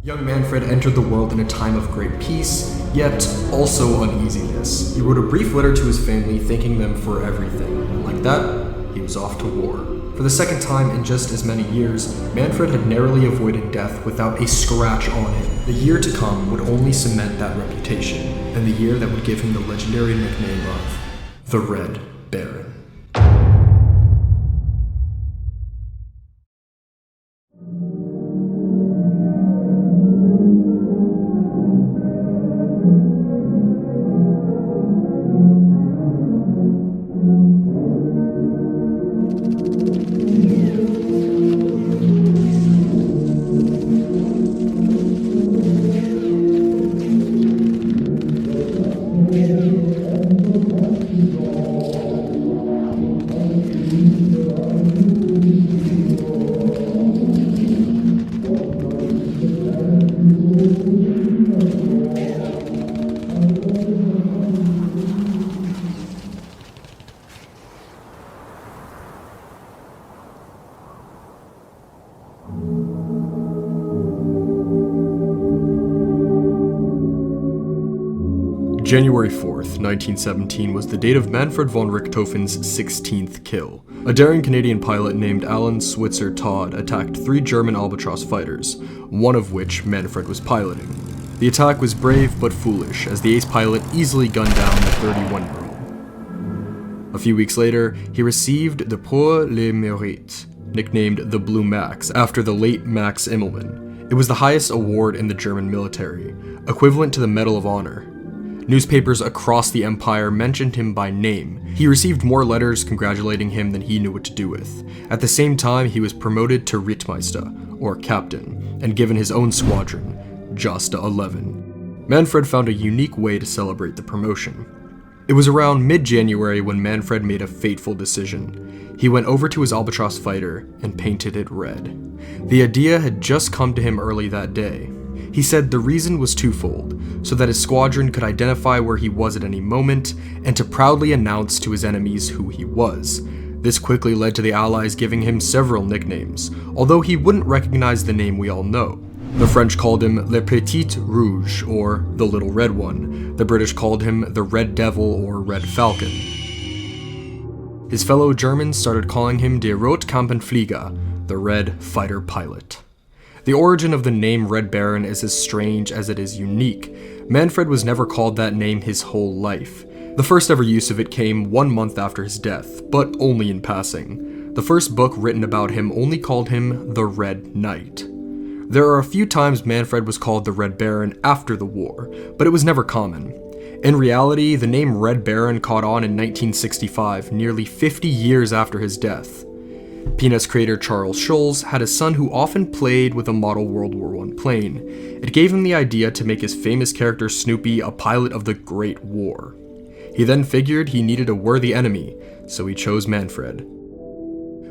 Young Manfred entered the world in a time of great peace, yet also uneasiness. He wrote a brief letter to his family thanking them for everything, and like that, he was off to war. For the second time in just as many years, Manfred had narrowly avoided death without a scratch on him. The year to come would only cement that reputation, and the year that would give him the legendary nickname of the Red Baron. January 4th, 1917 was the date of Manfred Von Richthofen's 16th kill. A daring Canadian pilot named Alan Switzer Todd attacked 3 German Albatross fighters, one of which Manfred was piloting. The attack was brave but foolish, as the ace pilot easily gunned down the 31-year-old. A few weeks later, he received the Pour le Mérite, nicknamed the Blue Max, after the late Max Immelmann. It was the highest award in the German military, equivalent to the Medal of Honor. Newspapers across the empire mentioned him by name. He received more letters congratulating him than he knew what to do with. At the same time, he was promoted to Rittmeister, or captain, and given his own squadron, Josta 11. Manfred found a unique way to celebrate the promotion. It was around mid-January when Manfred made a fateful decision. He went over to his Albatross fighter and painted it red. The idea had just come to him early that day. He said the reason was twofold, so that his squadron could identify where he was at any moment, and to proudly announce to his enemies who he was. This quickly led to the Allies giving him several nicknames, although he wouldn't recognize the name we all know. The French called him Le Petit Rouge, or the Little Red One. The British called him the Red Devil, or Red Falcon. His fellow Germans started calling him Der Rotkampenflieger, the Red Fighter Pilot. The origin of the name Red Baron is as strange as it is unique. Manfred was never called that name his whole life. The first ever use of it came 1 month after his death, but only in passing. The first book written about him only called him the Red Knight. There are a few times Manfred was called the Red Baron after the war, but it was never common. In reality, the name Red Baron caught on in 1965, nearly 50 years after his death. Peanuts creator Claude Chules had a son who often played with a model World War I plane. It gave him the idea to make his famous character Snoopy a pilot of the Great War. He then figured he needed a worthy enemy, so he chose Manfred.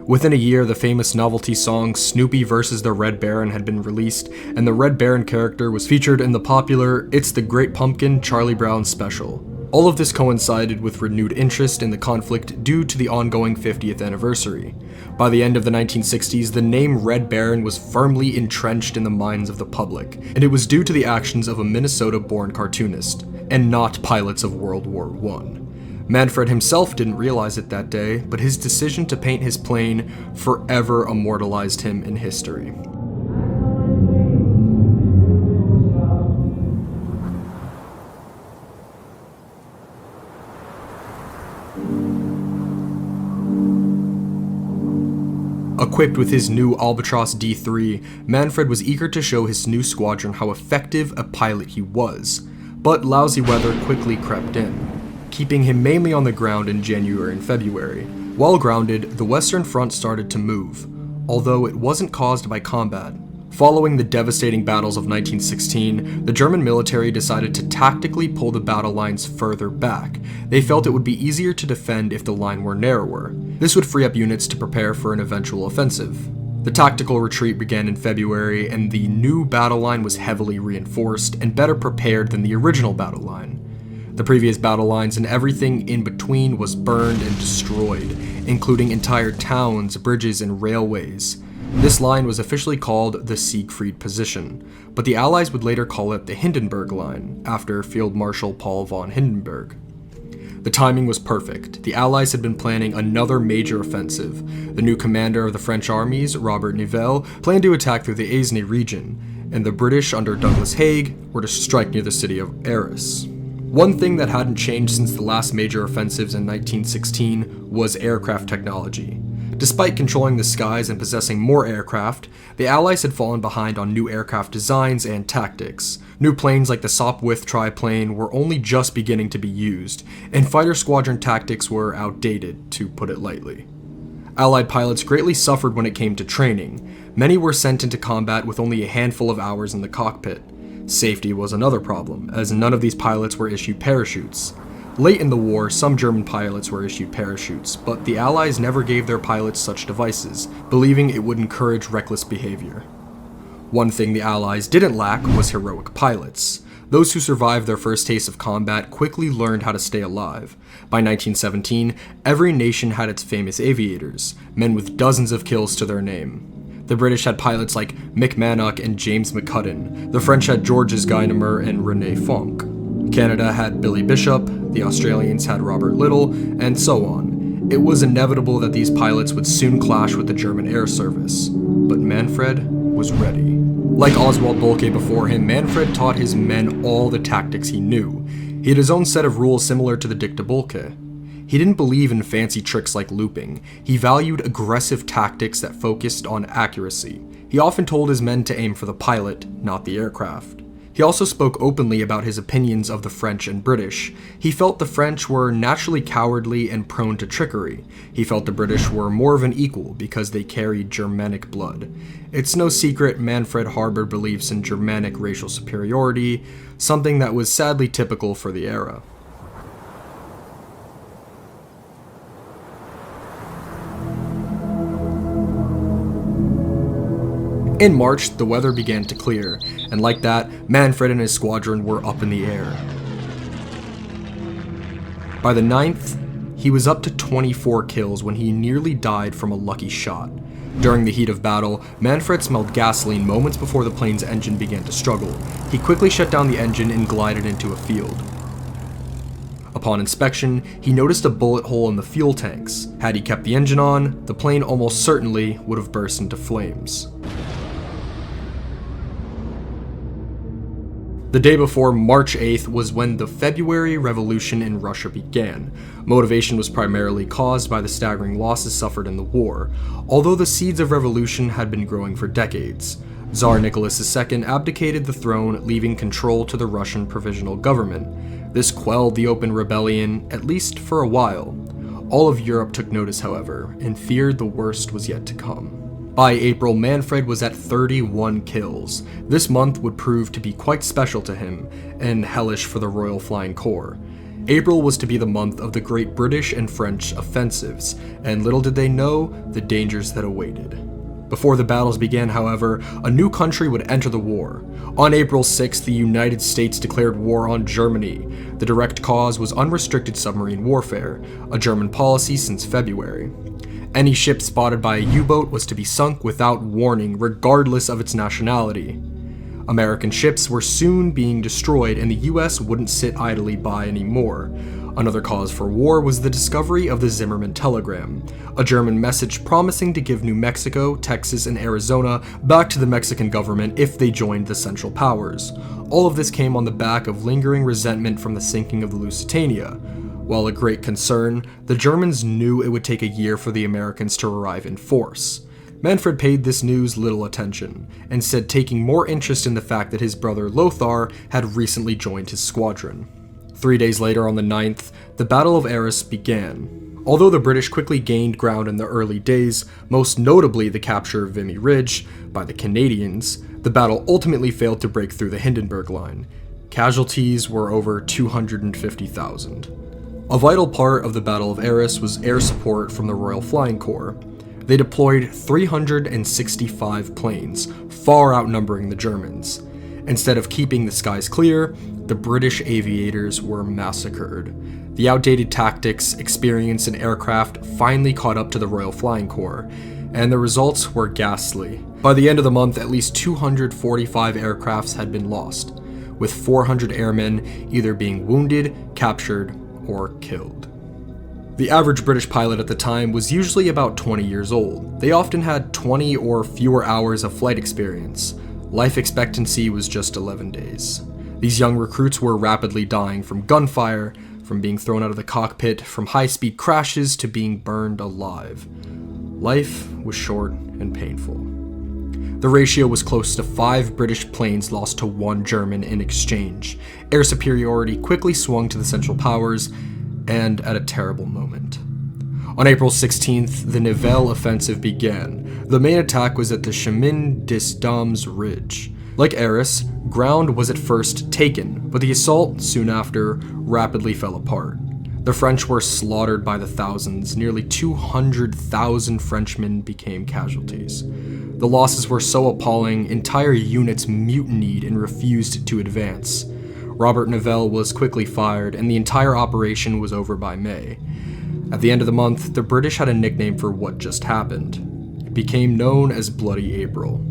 Within a year, the famous novelty song Snoopy vs. the Red Baron had been released, and the Red Baron character was featured in the popular It's the Great Pumpkin Charlie Brown special. All of this coincided with renewed interest in the conflict due to the ongoing 50th anniversary. By the end of the 1960s, the name Red Baron was firmly entrenched in the minds of the public, and it was due to the actions of a Minnesota-born cartoonist, and not pilots of World War I. Manfred himself didn't realize it that day, but his decision to paint his plane forever immortalized him in history. Equipped with his new Albatross D3, Manfred was eager to show his new squadron how effective a pilot he was, but lousy weather quickly crept in, keeping him mainly on the ground in January and February. While grounded, the Western Front started to move, although it wasn't caused by combat. Following the devastating battles of 1916, the German military decided to tactically pull the battle lines further back. They felt it would be easier to defend if the line were narrower. This would free up units to prepare for an eventual offensive. The tactical retreat began in February, and the new battle line was heavily reinforced and better prepared than the original battle line. The previous battle lines and everything in between was burned and destroyed, including entire towns, bridges, and railways. This line was officially called the Siegfried Position, but the Allies would later call it the Hindenburg Line, after Field Marshal Paul von Hindenburg. The timing was perfect. The Allies had been planning another major offensive. The new commander of the French armies, Robert Nivelle, planned to attack through the Aisne region, and the British under Douglas Haig were to strike near the city of Aerys. One thing that hadn't changed since the last major offensives in 1916 was aircraft technology. Despite controlling the skies and possessing more aircraft, the Allies had fallen behind on new aircraft designs and tactics. New planes like the Sopwith triplane were only just beginning to be used, and fighter squadron tactics were outdated, to put it lightly. Allied pilots greatly suffered when it came to training. Many were sent into combat with only a handful of hours in the cockpit. Safety was another problem, as none of these pilots were issued parachutes. Late in the war, some German pilots were issued parachutes, but the Allies never gave their pilots such devices, believing it would encourage reckless behavior. One thing the Allies didn't lack was heroic pilots. Those who survived their first taste of combat quickly learned how to stay alive. By 1917, every nation had its famous aviators, men with dozens of kills to their name. The British had pilots like Mcmanus and James Mccutten. The French had Georges Guynemer and René Fonck. Canada had Billy Bishop, the Australians had Robert Little, and so on. It was inevitable that these pilots would soon clash with the German air service. But Manfred was ready. Like Oswald Boelcke before him, Manfred taught his men all the tactics he knew. He had his own set of rules similar to the Duc de Boelcke. He didn't believe in fancy tricks like looping. He valued aggressive tactics that focused on accuracy. He often told his men to aim for the pilot, not the aircraft. He also spoke openly about his opinions of the French and British. He felt the French were naturally cowardly and prone to trickery. He felt the British were more of an equal because they carried Germanic blood. It's no secret Manfred harbored beliefs in Germanic racial superiority, something that was sadly typical for the era. In March, the weather began to clear, and like that, Manfred and his squadron were up in the air. By the 9th, he was up to 24 kills when he nearly died from a lucky shot. During the heat of battle, Manfred smelled gasoline moments before the plane's engine began to struggle. He quickly shut down the engine and glided into a field. Upon inspection, he noticed a bullet hole in the fuel tanks. Had he kept the engine on, the plane almost certainly would have burst into flames. The day before March 8th was when the February Revolution in Russia began. Motivation was primarily caused by the staggering losses suffered in the war, although the seeds of revolution had been growing for decades. Tsar Nicholas II abdicated the throne, leaving control to the Russian provisional government. This quelled the open rebellion, at least for a while. All of Europe took notice, however, and feared the worst was yet to come. By April, Manfred was at 31 kills. This month would prove to be quite special to him, and hellish for the Royal Flying Corps. April was to be the month of the great British and French offensives, and little did they know the dangers that awaited. Before the battles began, however, a new country would enter the war. On April 6th, the United States declared war on Germany. The direct cause was unrestricted submarine warfare, a German policy since February. Any ship spotted by a U-boat was to be sunk without warning, regardless of its nationality. American ships were soon being destroyed, and the US wouldn't sit idly by anymore. Another cause for war was the discovery of the Zimmerman telegram, a German message promising to give New Mexico, Texas, and Arizona back to the Mexican government if they joined the Central Powers. All of this came on the back of lingering resentment from the sinking of the Lusitania. While a great concern, the Germans knew it would take a year for the Americans to arrive in force. Manfred paid this news little attention, instead taking more interest in the fact that his brother Lothar had recently joined his squadron. 3 days later, on the 9th, the Battle of Aerys began. Although the British quickly gained ground in the early days, most notably the capture of Vimy Ridge by the Canadians, the battle ultimately failed to break through the Hindenburg Line. Casualties were over 250,000. A vital part of the Battle of Aerys was air support from the Royal Flying Corps. They deployed 365 planes, far outnumbering the Germans. Instead of keeping the skies clear, the British aviators were massacred. The outdated tactics, experience, and aircraft finally caught up to the Royal Flying Corps. and the results were ghastly. By the end of the month, at least 245 aircrafts had been lost, with 400 airmen either being wounded, captured, or killed. The average British pilot at the time was usually about 20 years old. They often had 20 or fewer hours of flight experience. Life expectancy was just 11 days. These young recruits were rapidly dying from gunfire, from being thrown out of the cockpit, from high-speed crashes to being burned alive. Life was short and painful. The ratio was close to 5 British planes lost to 1 German in exchange. Air superiority quickly swung to the Central Powers, and at a terrible moment. On April 16th, the Nivelle offensive began. The main attack was at the Chemin des Dames Ridge. Like Aerys, ground was at first taken, but the assault, soon after, rapidly fell apart. The French were slaughtered by the thousands. Nearly 200,000 Frenchmen became casualties. The losses were so appalling, entire units mutinied and refused to advance. Robert Nivelle was quickly fired, and the entire operation was over by May. At the end of the month, the British had a nickname for what just happened. It became known as Bloody April,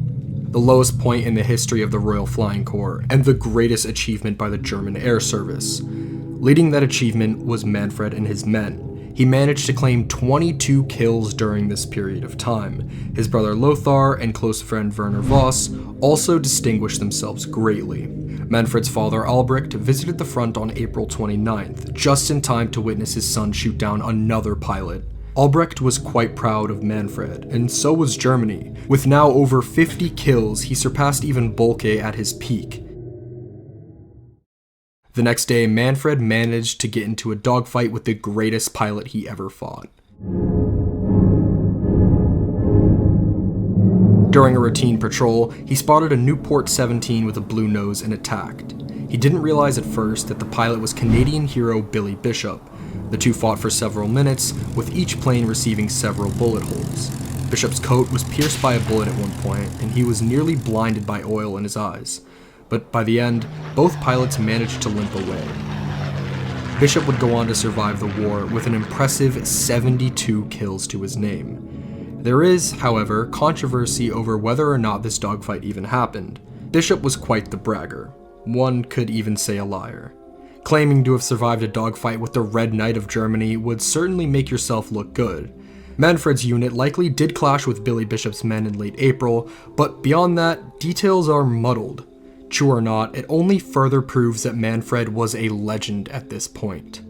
the lowest point in the history of the Royal Flying Corps, and the greatest achievement by the German Air Service. Leading that achievement was Manfred and his men. He managed to claim 22 kills during this period of time. His brother Lothar and close friend Werner Voss also distinguished themselves greatly. Manfred's father Albrecht visited the front on April 29th, just in time to witness his son shoot down another pilot. Albrecht was quite proud of Manfred, and so was Germany. With now over 50 kills, he surpassed even Bolke at his peak. The next day, Manfred managed to get into a dogfight with the greatest pilot he ever fought. During a routine patrol, he spotted a Newport 17 with a blue nose and attacked. He didn't realize at first that the pilot was Canadian hero Billy Bishop. The two fought for several minutes, with each plane receiving several bullet holes. Bishop's coat was pierced by a bullet at one point, and he was nearly blinded by oil in his eyes. But by the end, both pilots managed to limp away. Bishop would go on to survive the war with an impressive 72 kills to his name. There is, however, controversy over whether or not this dogfight even happened. Bishop was quite the bragger. One could even say a liar. Claiming to have survived a dogfight with the Red Knight of Germany would certainly make yourself look good. Manfred's unit likely did clash with Billy Bishop's men in late April, but beyond that, details are muddled. True or not, it only further proves that Manfred was a legend at this point.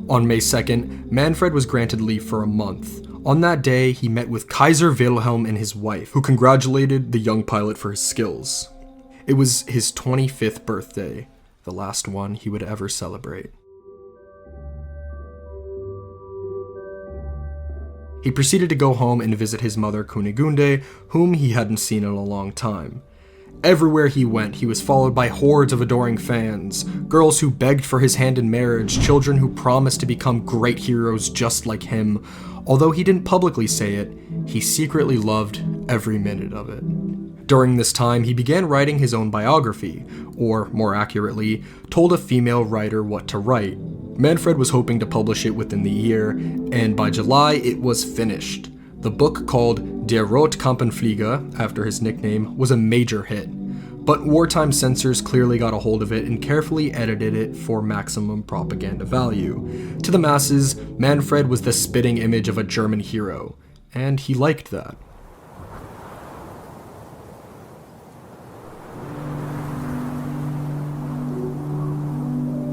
On May 2nd, Manfred was granted leave for a month. On that day, he met with Kaiser Wilhelm and his wife, who congratulated the young pilot for his skills. It was his 25th birthday, the last one he would ever celebrate. He proceeded to go home and visit his mother Kunigunde, whom he hadn't seen in a long time. Everywhere he went, he was followed by hordes of adoring fans, girls who begged for his hand in marriage, children who promised to become great heroes just like him. Although he didn't publicly say it, he secretly loved every minute of it. During this time, he began writing his own biography, or more accurately, told a female writer what to write. Manfred was hoping to publish it within the year, and by July it was finished. The book, called Der Rotkampenflieger, after his nickname, was a major hit. But wartime censors clearly got a hold of it and carefully edited it for maximum propaganda value. To the masses, Manfred was the spitting image of a German hero, and he liked that.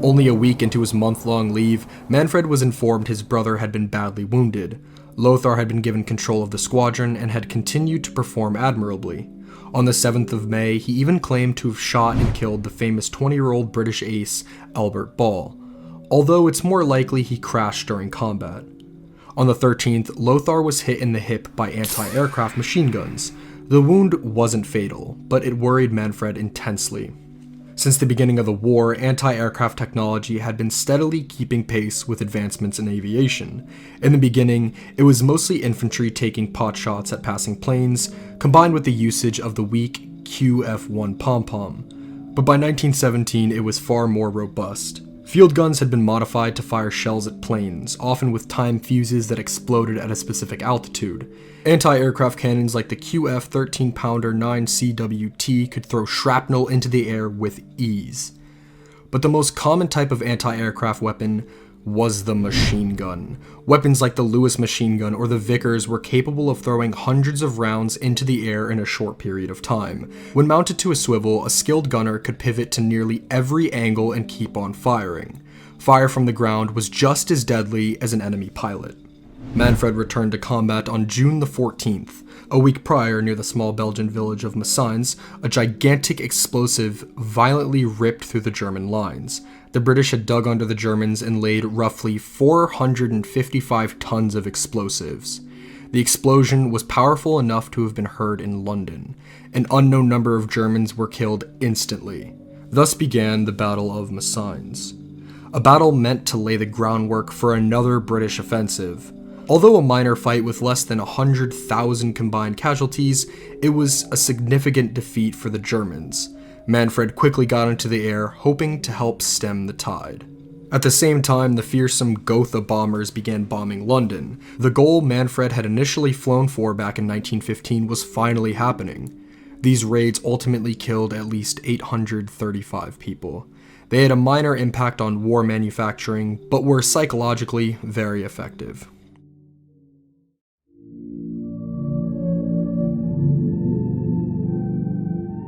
Only a week into his month-long leave, Manfred was informed his brother had been badly wounded. Lothar had been given control of the squadron and had continued to perform admirably. On the 7th of May, he even claimed to have shot and killed the famous 20-year-old British ace, Albert Ball, although it's more likely he crashed during combat. On the 13th, Lothar was hit in the hip by anti-aircraft machine guns. The wound wasn't fatal, but it worried Manfred intensely. Since the beginning of the war, anti-aircraft technology had been steadily keeping pace with advancements in aviation. In the beginning, it was mostly infantry taking pot shots at passing planes, combined with the usage of the weak QF-1 pom-pom. But by 1917, it was far more robust. Field guns had been modified to fire shells at planes, often with time fuses that exploded at a specific altitude. Anti-aircraft cannons like the QF 13-pounder 9CWT could throw shrapnel into the air with ease. But the most common type of anti-aircraft weapon was the machine gun. Weapons like the Lewis machine gun or the Vickers were capable of throwing hundreds of rounds into the air in a short period of time. When mounted to a swivel, a skilled gunner could pivot to nearly every angle and keep on firing. Fire from the ground was just as deadly as an enemy pilot. Manfred returned to combat on June the 14th. A week prior, near the small Belgian village of Messians, a gigantic explosive violently ripped through the German lines. The British had dug under the Germans and laid roughly 455 tons of explosives. The explosion was powerful enough to have been heard in London. An unknown number of Germans were killed instantly. Thus began the Battle of Messians, a battle meant to lay the groundwork for another British offensive. Although a minor fight with less than 100,000 combined casualties, it was a significant defeat for the Germans. Manfred quickly got into the air, hoping to help stem the tide. At the same time, the fearsome Gotha bombers began bombing London. The goal Manfred had initially flown for back in 1915 was finally happening. These raids ultimately killed at least 835 people. They had a minor impact on war manufacturing, but were psychologically very effective.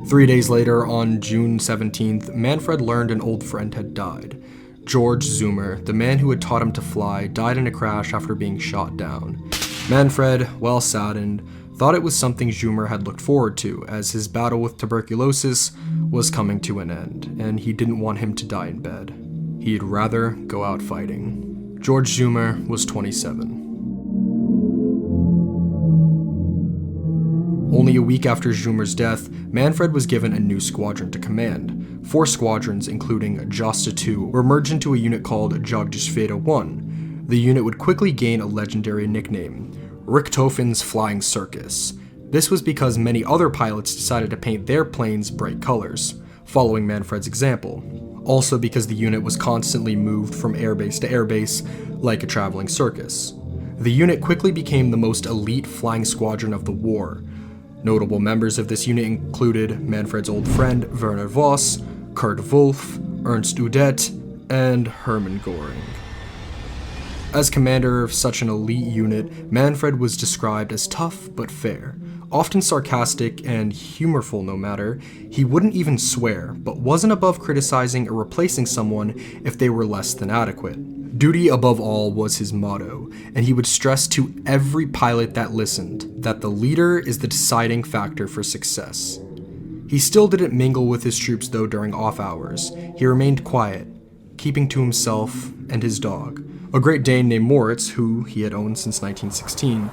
Three days later, on June 17th, Manfred learned an old friend had died. George Zimmerman, the man who had taught him to fly, died in a crash after being shot down. Manfred, well saddened, thought it was something Zimmerman had looked forward to, as his battle with tuberculosis was coming to an end, and he didn't want him to die in bed. He'd rather go out fighting. George Zimmerman was 27. Only a week after Zimmerman's death, Manfred was given a new squadron to command. 4 squadrons, including Josta II, were merged into a unit called Jagdgeschwader 1. The unit would quickly gain a legendary nickname, Richthofen's Flying Circus. This was because many other pilots decided to paint their planes bright colors, following Manfred's example. Also because the unit was constantly moved from airbase to airbase like a traveling circus. The unit quickly became the most elite flying squadron of the war. Notable members of this unit included Manfred's old friend Werner Voss, Kurt Wolff, Ernst Udet, and Hermann Göring. As commander of such an elite unit, Manfred was described as tough but fair, often sarcastic and humorful no matter. He wouldn't even swear, but wasn't above criticizing or replacing someone if they were less than adequate. Duty above all was his motto, and he would stress to every pilot that listened that the leader is the deciding factor for success. He still didn't mingle with his troops though during off hours. He remained quiet, keeping to himself and his dog, a Great Dane named Moritz, who he had owned since 1916.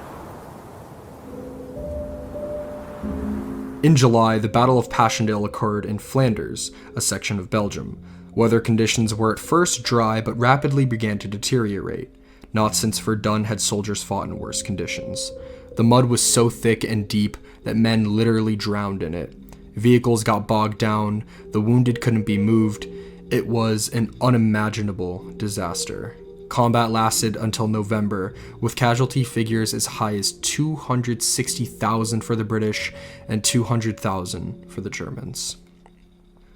In July, the Battle of Passchendaele occurred in Flanders, a section of Belgium. Weather conditions were at first dry, but rapidly began to deteriorate. Not since Verdun had soldiers fought in worse conditions. The mud was so thick and deep that men literally drowned in it. Vehicles got bogged down, the wounded couldn't be moved. It was an unimaginable disaster. Combat lasted until November, with casualty figures as high as 260,000 for the British and 200,000 for the Germans.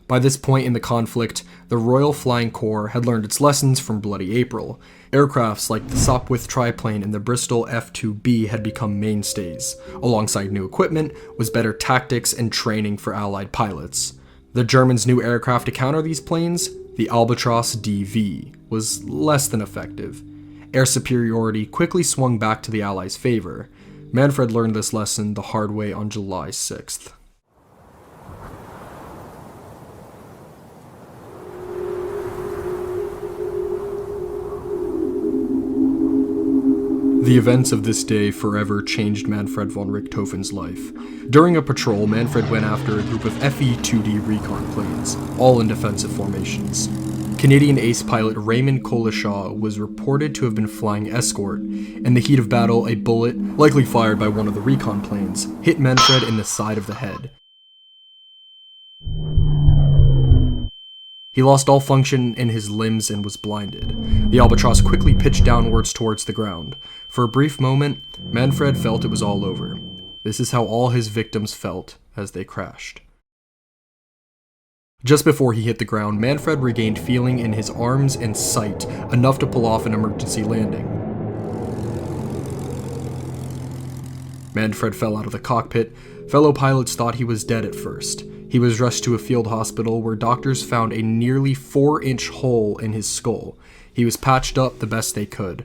By this point in the conflict, the Royal Flying Corps had learned its lessons from Bloody April. Aircrafts like the Sopwith triplane and the Bristol F-2B had become mainstays. Alongside new equipment was better tactics and training for Allied pilots. The Germans' new aircraft to counter these planes, the Albatros DV, was less than effective. Air superiority quickly swung back to the Allies' favor. Manfred learned this lesson the hard way on July 6th. The events of this day forever changed Manfred von Richthofen's life. During a patrol, Manfred went after a group of FE-2D recon planes, all in defensive formations. Canadian ace pilot Raymond Collishaw was reported to have been flying escort. In the heat of battle, a bullet, likely fired by one of the recon planes, hit Manfred in the side of the head. He lost all function in his limbs and was blinded. The albatross quickly pitched downwards towards the ground. For a brief moment, Manfred felt it was all over. This is how all his victims felt as they crashed. Just before he hit the ground, Manfred regained feeling in his arms and sight, enough to pull off an emergency landing. Manfred fell out of the cockpit. Fellow pilots thought he was dead at first. He was rushed to a field hospital where doctors found a nearly 4-inch hole in his skull. He was patched up the best they could.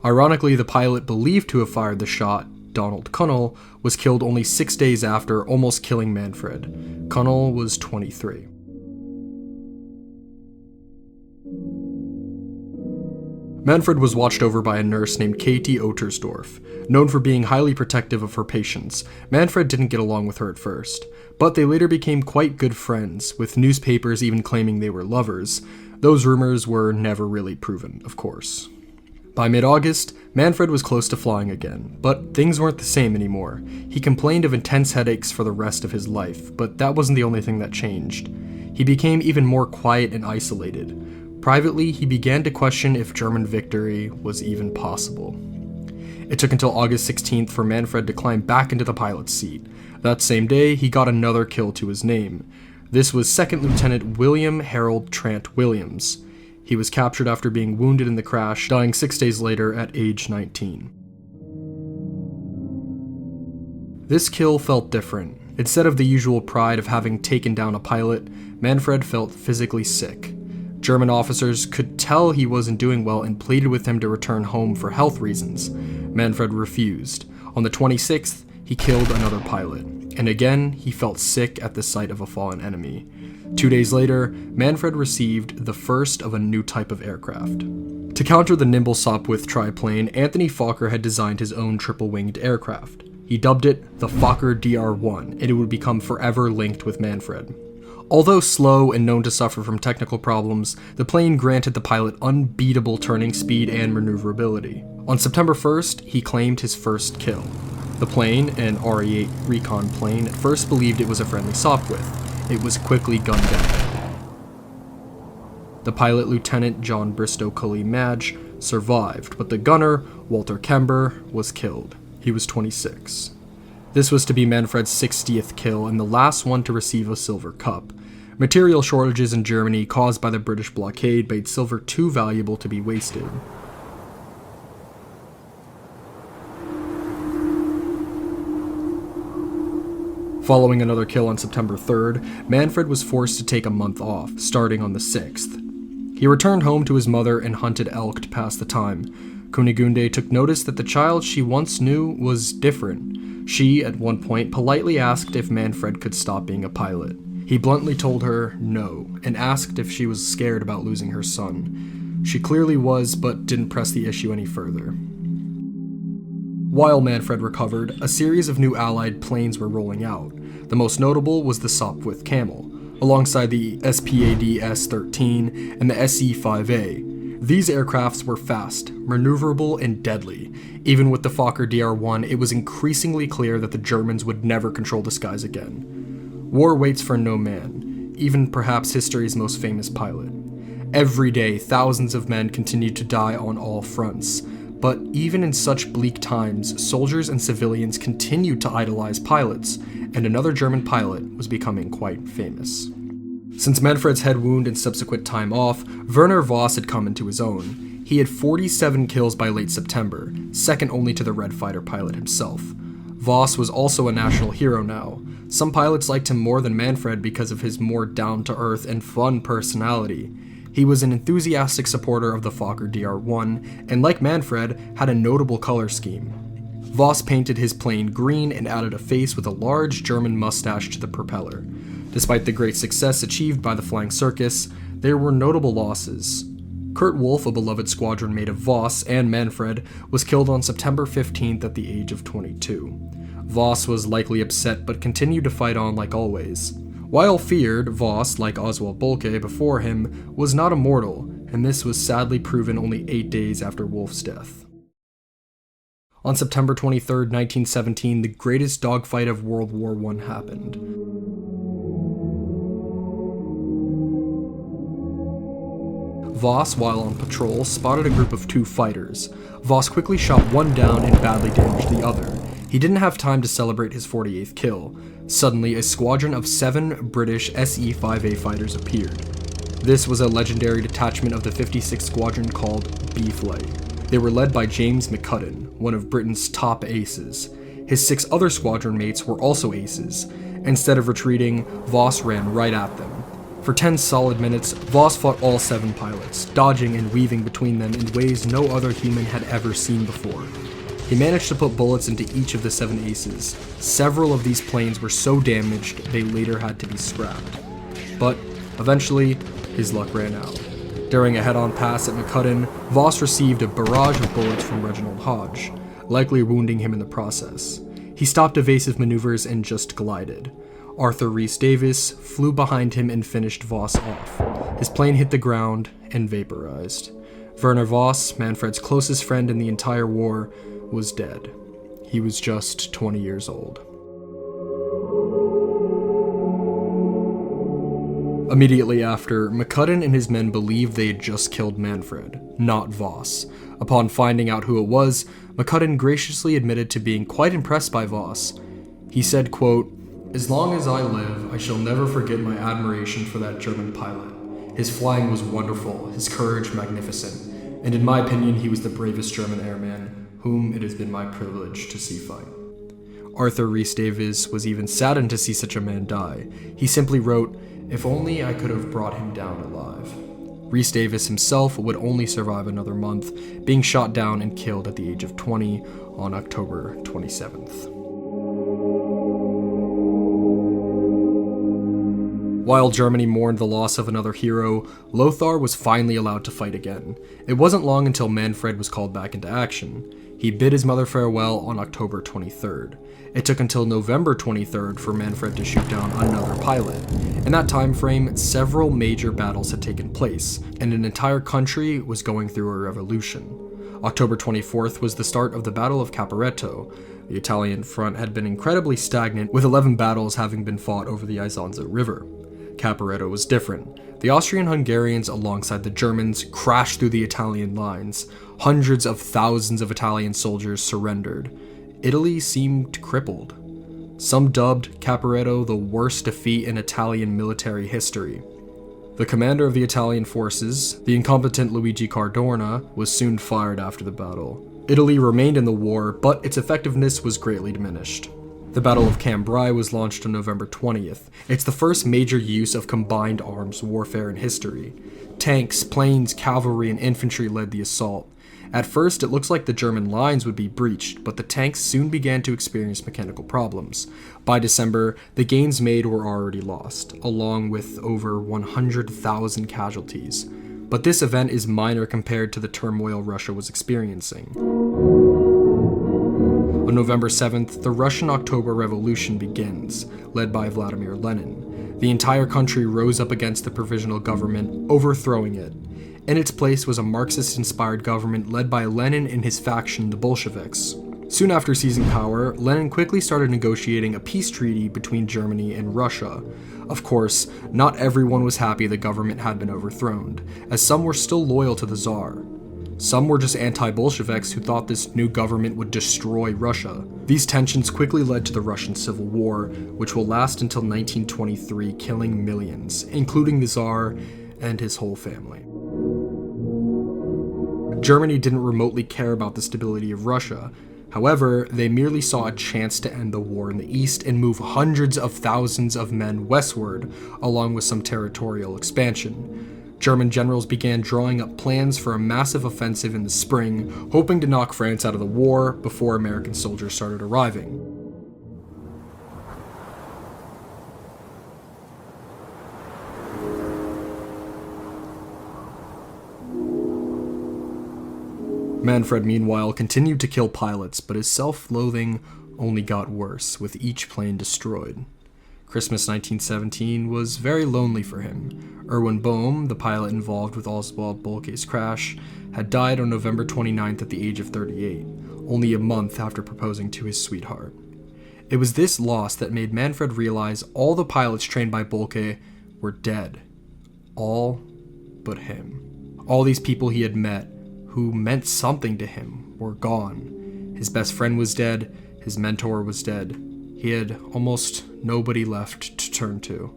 Ironically, the pilot believed to have fired the shot, Donald Kunnel, was killed only 6 days after, almost killing Manfred. Kunnel was 23. Manfred was watched over by a nurse named Katie Ottersdorf. Known for being highly protective of her patients, Manfred didn't get along with her at first, but they later became quite good friends, with newspapers even claiming they were lovers. Those rumors were never really proven, of course. By mid-August, Manfred was close to flying again, but things weren't the same anymore. He complained of intense headaches for the rest of his life, but that wasn't the only thing that changed. He became even more quiet and isolated. Privately, he began to question if German victory was even possible. It took until August 16th for Manfred to climb back into the pilot's seat. That same day, he got another kill to his name. This was 2nd Lieutenant William Harold Trant Williams. He was captured after being wounded in the crash, dying 6 days later at age 19. This kill felt different. Instead of the usual pride of having taken down a pilot, Manfred felt physically sick. German officers could tell he wasn't doing well and pleaded with him to return home for health reasons. Manfred refused. On the 26th, he killed another pilot, and again, he felt sick at the sight of a fallen enemy. 2 days later, Manfred received the first of a new type of aircraft. To counter the nimble Sopwith triplane, Anthony Fokker had designed his own triple-winged aircraft. He dubbed it the Fokker DR-1, and it would become forever linked with Manfred. Although slow and known to suffer from technical problems, the plane granted the pilot unbeatable turning speed and maneuverability. On September 1st, he claimed his first kill. The plane, an RE-8 recon plane, at first believed it was a friendly Sopwith. It was quickly gunned down. The pilot, Lieutenant John Bristow Cully Madge, survived, but the gunner, Walter Kember, was killed. He was 26. This was to be Manfred's 60th kill and the last one to receive a silver cup. Material shortages in Germany caused by the British blockade made silver too valuable to be wasted. Following another kill on September 3rd, Manfred was forced to take a month off, starting on the 6th. He returned home to his mother and hunted elk to pass the time. Kunigunde took notice that the child she once knew was different. She, at one point, politely asked if Manfred could stop being a pilot. He bluntly told her no, and asked if she was scared about losing her son. She clearly was, but didn't press the issue any further. While Manfred recovered, a series of new Allied planes were rolling out. The most notable was the Sopwith Camel, alongside the SPAD S-13 and the SE-5A. These aircrafts were fast, maneuverable, and deadly. Even with the Fokker DR-1, it was increasingly clear that the Germans would never control the skies again. War waits for no man, even perhaps history's most famous pilot. Every day, thousands of men continued to die on all fronts. But even in such bleak times, soldiers and civilians continued to idolize pilots, and another German pilot was becoming quite famous. Since Manfred's head wound and subsequent time off, Werner Voss had come into his own. He had 47 kills by late September, second only to the Red Fighter pilot himself. Voss was also a national hero now. Some pilots liked him more than Manfred because of his more down-to-earth and fun personality. He was an enthusiastic supporter of the Fokker DR-1, and like Manfred, had a notable color scheme. Voss painted his plane green and added a face with a large German mustache to the propeller. Despite the great success achieved by the Flying Circus, there were notable losses. Kurt Wolff, a beloved squadron mate of Voss and Manfred, was killed on September 15th at the age of 22. Voss was likely upset but continued to fight on like always. While feared, Voss, like Oswald Boelcke before him, was not immortal, and this was sadly proven only 8 days after Wolff's death. On September 23, 1917, the greatest dogfight of World War I happened. Voss, while on patrol, spotted a group of 2 fighters. Voss quickly shot one down and badly damaged the other. He didn't have time to celebrate his 48th kill. Suddenly, a squadron of 7 British SE-5A fighters appeared. This was a legendary detachment of the 56th Squadron called Beeflay. They were led by James Mccutten, one of Britain's top aces. His 6 other squadron mates were also aces. Instead of retreating, Voss ran right at them. For 10 solid minutes, Voss fought all 7 pilots, dodging and weaving between them in ways no other human had ever seen before. He managed to put bullets into each of the 7 aces. Several of these planes were so damaged they later had to be scrapped. But eventually, his luck ran out. During a head-on pass at Mccutten, Voss received a barrage of bullets from Reginald Hodge, likely wounding him in the process. He stopped evasive maneuvers and just glided. Arthur Rhys Davies flew behind him and finished Voss off. His plane hit the ground and vaporized. Werner Voss, Manfred's closest friend in the entire war, was dead. He was just 20 years old. Immediately after, Mccutten and his men believed they had just killed Manfred, not Voss. Upon finding out who it was, Mccutten graciously admitted to being quite impressed by Voss. He said, quote, "As long as I live, I shall never forget my admiration for that German pilot. His flying was wonderful, his courage magnificent, and in my opinion he was the bravest German airman whom it has been my privilege to see fight." Arthur Rhys Davies was even saddened to see such a man die. He simply wrote, "If only I could have brought him down alive." Rhys Davies himself would only survive another month, being shot down and killed at the age of 20 on October 27th. While Germany mourned the loss of another hero, Lothar was finally allowed to fight again. It wasn't long until Manfred was called back into action. He bid his mother farewell on October 23rd. It took until November 23rd for Manfred to shoot down another pilot. In that time frame, several major battles had taken place, and an entire country was going through a revolution. October 24th was the start of the Battle of Caporetto. The Italian front had been incredibly stagnant, with 11 battles having been fought over the Isonzo River. Caporetto was different. The Austrian-Hungarians, alongside the Germans, crashed through the Italian lines. Hundreds of thousands of Italian soldiers surrendered. Italy seemed crippled. Some dubbed Caporetto the worst defeat in Italian military history. The commander of the Italian forces, the incompetent Luigi Cardona, was soon fired after the battle. Italy remained in the war, but its effectiveness was greatly diminished. The Battle of Cambrai was launched on November 20th. It's the first major use of combined arms warfare in history. Tanks, planes, cavalry, and infantry led the assault. At first, it looks like the German lines would be breached, but the tanks soon began to experience mechanical problems. By December, the gains made were already lost, along with over 100,000 casualties. But this event is minor compared to the turmoil Russia was experiencing. On November 7th, the Russian October Revolution begins, led by Vladimir Lenin. The entire country rose up against the provisional government, overthrowing it. In its place was a Marxist-inspired government led by Lenin and his faction, the Bolsheviks. Soon after seizing power, Lenin quickly started negotiating a peace treaty between Germany and Russia. Of course, not everyone was happy the government had been overthrown, as some were still loyal to the Tsar. Some were just anti-Bolsheviks who thought this new government would destroy Russia. These tensions quickly led to the Russian Civil War, which will last until 1923, killing millions, including the Tsar and his whole family. Germany didn't remotely care about the stability of Russia. However, they merely saw a chance to end the war in the east and move hundreds of thousands of men westward, along with some territorial expansion. German generals began drawing up plans for a massive offensive in the spring, hoping to knock France out of the war before American soldiers started arriving. Manfred, meanwhile, continued to kill pilots, but his self-loathing only got worse, with each plane destroyed. Christmas 1917 was very lonely for him. Erwin Bohm, the pilot involved with Oswald Boelke's crash, had died on November 29th at the age of 38, only a month after proposing to his sweetheart. It was this loss that made Manfred realize all the pilots trained by Boelke were dead. All but him. All these people he had met, who meant something to him, were gone. His best friend was dead, his mentor was dead. He had almost nobody left to turn to.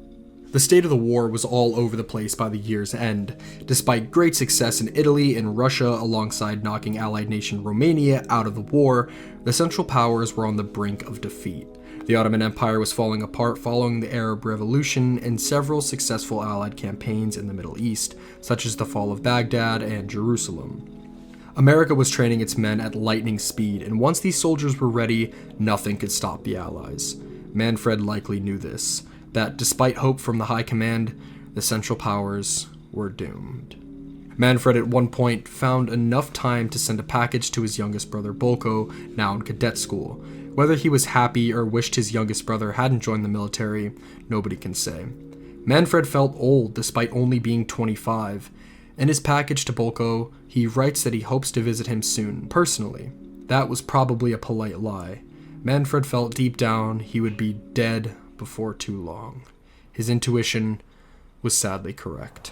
The state of the war was all over the place by the year's end. Despite great success in Italy and Russia alongside knocking allied nation Romania out of the war, the Central Powers were on the brink of defeat. The Ottoman Empire was falling apart following the Arab Revolution and several successful allied campaigns in the Middle East, such as the fall of Baghdad and Jerusalem. America was training its men at lightning speed, and once these soldiers were ready, nothing could stop the Allies. Manfred likely knew this, that despite hope from the high command, the Central Powers were doomed. Manfred at one point found enough time to send a package to his youngest brother Bolko, now in cadet school. Whether he was happy or wished his youngest brother hadn't joined the military, nobody can say. Manfred felt old despite only being 25. In his package to Bolko, he writes that he hopes to visit him soon, personally. That was probably a polite lie. Manfred felt deep down he would be dead before too long. His intuition was sadly correct.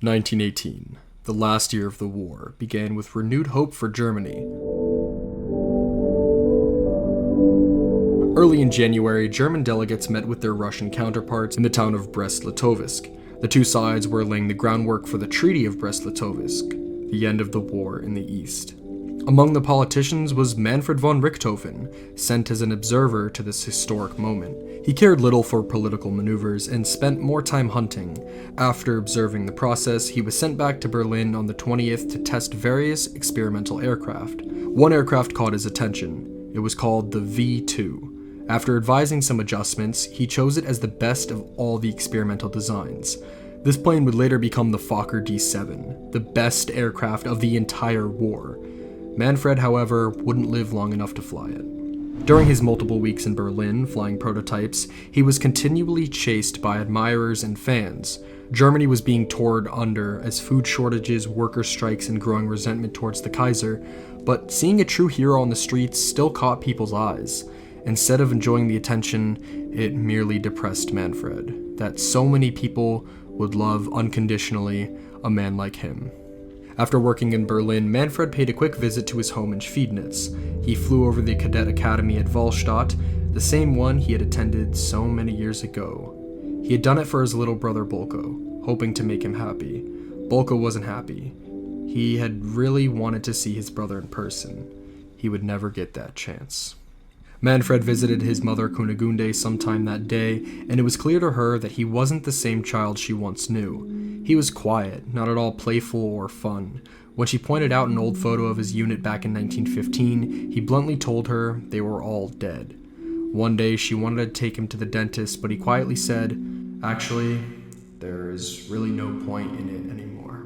(1918), the last year of the war, began with renewed hope for Germany. Early in January, German delegates met with their Russian counterparts in the town of Breslautovis. The two sides were laying the groundwork for the Treaty of Breslautovis, the end of the war in the East. Among the politicians was Manfred Von Richthofen, sent as an observer to this historic moment. He cared little for political maneuvers and spent more time hunting. After observing the process, he was sent back to Berlin on the 20th to test various experimental aircraft. One aircraft caught his attention. It was called the V-2. After advising some adjustments, he chose it as the best of all the experimental designs. This plane would later become the Fokker D-7, the best aircraft of the entire war. Manfred, however, wouldn't live long enough to fly it. During his multiple weeks in Berlin flying prototypes, he was continually chased by admirers and fans. Germany was being torn under as food shortages, worker strikes, and growing resentment towards the Kaiser, but seeing a true hero on the streets still caught people's eyes. Instead of enjoying the attention, it merely depressed Manfred, that so many people would love unconditionally a man like him. After working in Berlin, Manfred paid a quick visit to his home in Schwiednitz. He flew over the cadet academy at Wallstadt, the same one he had attended so many years ago. He had done it for his little brother Bolko, hoping to make him happy. Bolko wasn't happy. He had really wanted to see his brother in person. He would never get that chance. Manfred visited his mother Kunigunde sometime that day, and it was clear to her that he wasn't the same child she once knew. He was quiet, not at all playful or fun. When she pointed out an old photo of his unit back in 1915, he bluntly told her they were all dead. One day she wanted to take him to the dentist, but he quietly said, "Actually, there is really no point in it anymore."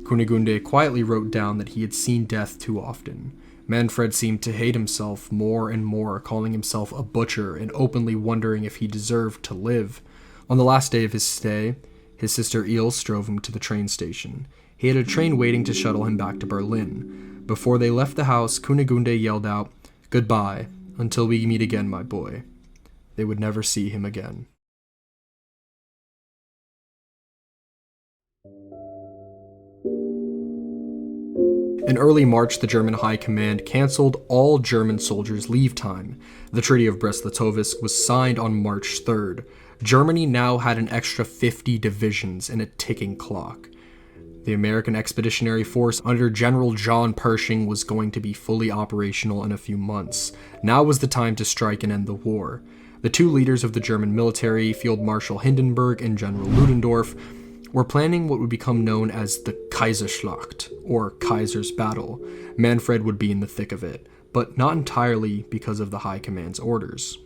Kunigunde quietly wrote down that he had seen death too often. Manfred seemed to hate himself more and more, calling himself a butcher and openly wondering if he deserved to live. On the last day of his stay, his sister Ilse drove him to the train station. He had a train waiting to shuttle him back to Berlin. Before they left the house, Kunigunde yelled out, "Goodbye, until we meet again, my boy." They would never see him again. In early March, the German High Command canceled all German soldiers' leave time. The Treaty of Breslautovis was signed on March 3rd. Germany now had an extra 50 divisions and a ticking clock. The American Expeditionary Force under General John Pershing was going to be fully operational in a few months. Now was the time to strike and end the war. The two leaders of the German military, Field Marshal Hindenburg and General Ludendorff, were planning what would become known as the Kaiserschlacht, or Kaiser's Battle. Manfred would be in the thick of it. but not entirely because of the High Command's orders.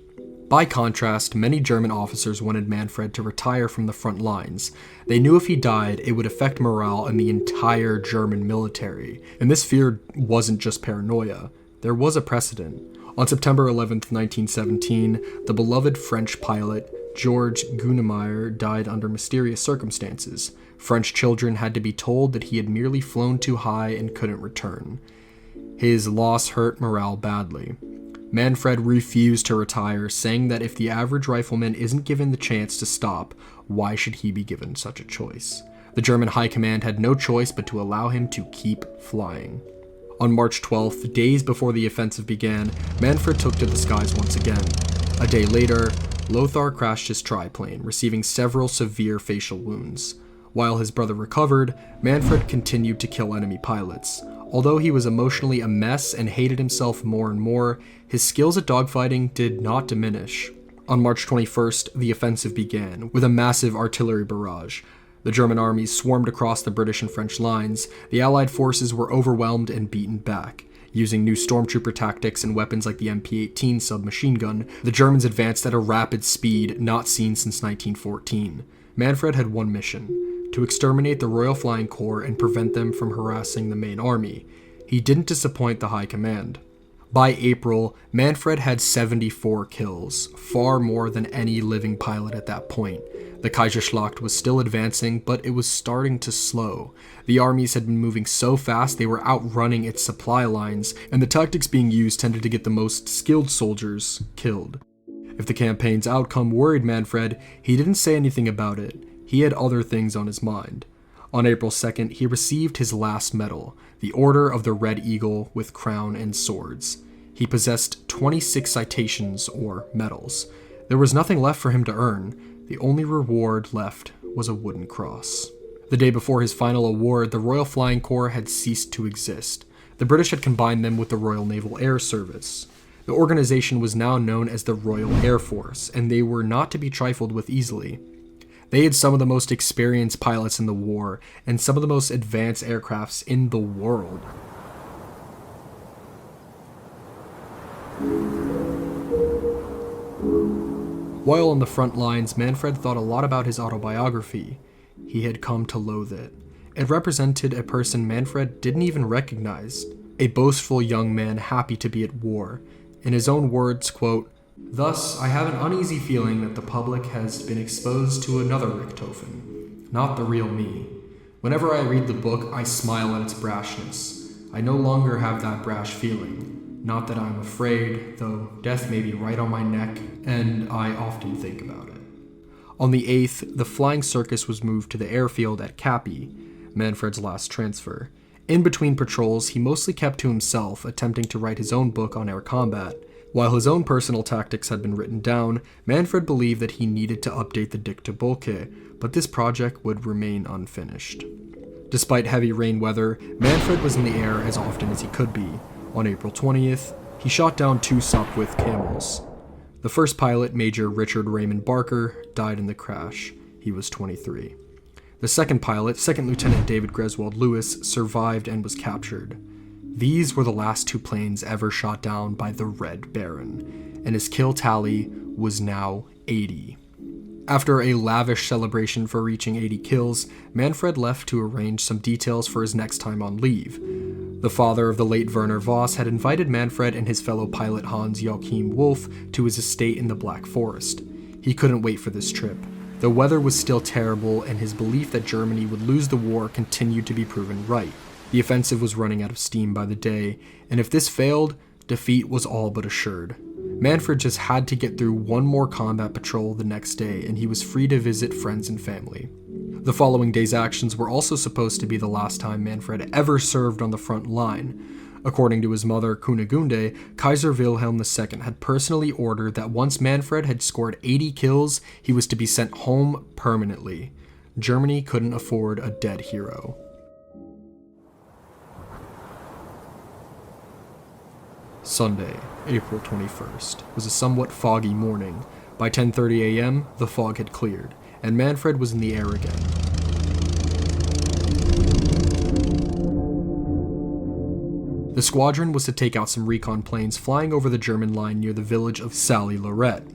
By contrast, many German officers wanted Manfred to retire from the front lines. They knew if he died, it would affect morale in the entire German military, and this fear wasn't just paranoia. There was a precedent. On September 11th, 1917, the beloved French pilot Georges Gunnemeyer died under mysterious circumstances. French children had to be told that he had merely flown too high and couldn't return. His loss hurt morale badly. Manfred refused to retire, saying that if the average rifleman isn't given the chance to stop, why should he be given such a choice? The German High Command had no choice but to allow him to keep flying. On March 12th, days before the offensive began, Manfred took to the skies once again. A day later, Lothar crashed his triplane, receiving several severe facial wounds. While his brother recovered, Manfred continued to kill enemy pilots. Although he was emotionally a mess and hated himself more and more, his skills at dogfighting did not diminish. On March 21st, the offensive began, with a massive artillery barrage. The German armies swarmed across the British and French lines. The Allied forces were overwhelmed and beaten back. Using new stormtrooper tactics and weapons like the MP-18 submachine gun, the Germans advanced at a rapid speed not seen since 1914. Manfred had one mission: to exterminate the Royal Flying Corps and prevent them from harassing the main army. He didn't disappoint the High Command. By April, Manfred had 74 kills, far more than any living pilot at that point. The Kaiserschlacht was still advancing, but it was starting to slow. The armies had been moving so fast they were outrunning its supply lines, and the tactics being used tended to get the most skilled soldiers killed. If the campaign's outcome worried Manfred, he didn't say anything about it. He had other things on his mind. On April 2nd, he received his last medal, the Order of the Red Eagle with crown and swords. He possessed 26 citations or medals. There was nothing left for him to earn. The only reward left was a wooden cross. The day before his final award, the Royal Flying Corps had ceased to exist. The British had combined them with the Royal Naval Air Service. The organization was now known as the Royal Air Force, and they were not to be trifled with easily. They had some of the most experienced pilots in the war, and some of the most advanced aircrafts in the world. While on the front lines, Manfred thought a lot about his autobiography. He had come to loathe it. It represented a person Manfred didn't even recognize, a boastful young man happy to be at war. In his own words, quote, "Thus, I have an uneasy feeling that the public has been exposed to another Richthofen, not the real me. Whenever I read the book, I smile at its brashness. I no longer have that brash feeling. Not that I'm afraid, though death may be right on my neck, and I often think about it." On the 8th, the flying circus was moved to the airfield at Capi, Manfred's last transfer. In between patrols, he mostly kept to himself, attempting to write his own book on air combat. While his own personal tactics had been written down, Manfred believed that he needed to update the Dictobulke, but this project would remain unfinished. Despite heavy rain weather, Manfred was in the air as often as he could be. On April 20th, he shot down 2 Sopwith Camels. The first pilot, Major Richard Raymond Barker, died in the crash. He was 23. The second pilot, Second Lieutenant David Greswold Lewis, survived and was captured. These were the last 2 planes ever shot down by the Red Baron, and his kill tally was now 80. After a lavish celebration for reaching 80 kills, Manfred left to arrange some details for his next time on leave. The father of the late Werner Voss had invited Manfred and his fellow pilot Hans Joachim Wolf to his estate in the Black Forest. He couldn't wait for this trip. The weather was still terrible, and his belief that Germany would lose the war continued to be proven right. The offensive was running out of steam by the day, and if this failed, defeat was all but assured. Manfred just had to get through one more combat patrol the next day, and he was free to visit friends and family. The following day's actions were also supposed to be the last time Manfred ever served on the front line. According to his mother, Kunigunde, Kaiser Wilhelm II had personally ordered that once Manfred had scored 80 kills, he was to be sent home permanently. Germany couldn't afford a dead hero. Sunday, April 21st, was a somewhat foggy morning. By 10:30 a.m., the fog had cleared, and Manfred was in the air again. The squadron was to take out some recon planes flying over the German line near the village of Sally-Lorette.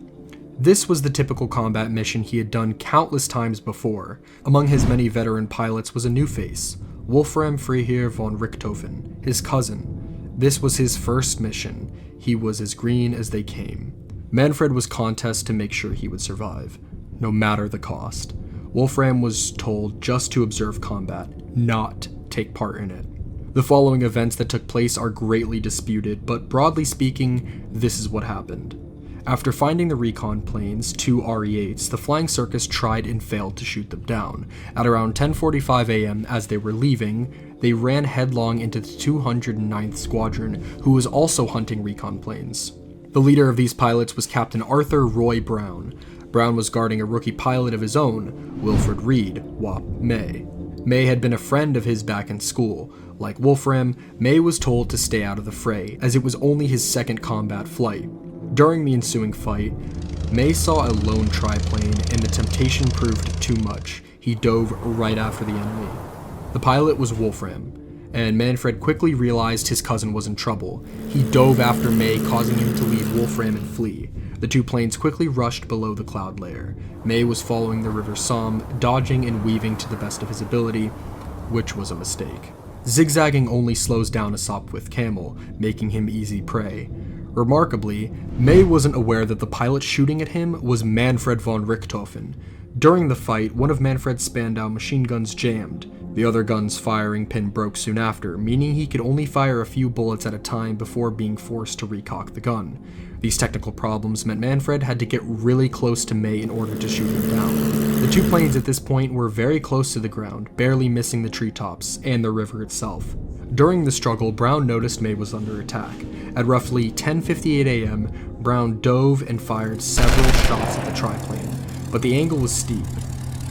This was the typical combat mission he had done countless times before. Among his many veteran pilots was a new face, Wolfram Freiherr von Richthofen, his cousin. This was his first mission. He was as green as they came. Manfred was contest to make sure he would survive, no matter the cost. Wolfram was told just to observe combat, not take part in it. The following events that took place are greatly disputed, but broadly speaking, this is what happened. After finding the recon planes, 2 RE-8s, the flying circus tried and failed to shoot them down. At around 10:45 a.m., as they were leaving, they ran headlong into the 209th Squadron, who was also hunting recon planes. The leader of these pilots was Captain Arthur Roy Brown. Brown was guarding a rookie pilot of his own, Wilfred Reed, Wop May. May had been a friend of his back in school. Like Wolfram, May was told to stay out of the fray, as it was only his second combat flight. During the ensuing fight, May saw a lone triplane, and the temptation proved too much. He dove right after the enemy. The pilot was Wolfram, and Manfred quickly realized his cousin was in trouble. He dove after May, causing him to leave Wolfram and flee. The 2 planes quickly rushed below the cloud layer. May was following the River Somme, dodging and weaving to the best of his ability, which was a mistake. Zigzagging only slows down a Sopwith camel, making him easy prey. Remarkably, May wasn't aware that the pilot shooting at him was Manfred von Richthofen. During the fight, one of Manfred's Spandau machine guns jammed. The other gun's firing pin broke soon after, meaning he could only fire a few bullets at a time before being forced to recock the gun. These technical problems meant Manfred had to get really close to May in order to shoot him down. The 2 planes at this point were very close to the ground, barely missing the treetops and the river itself. During the struggle, Brown noticed May was under attack. At roughly 10:58 a.m., Brown dove and fired several shots at the triplane, but the angle was steep.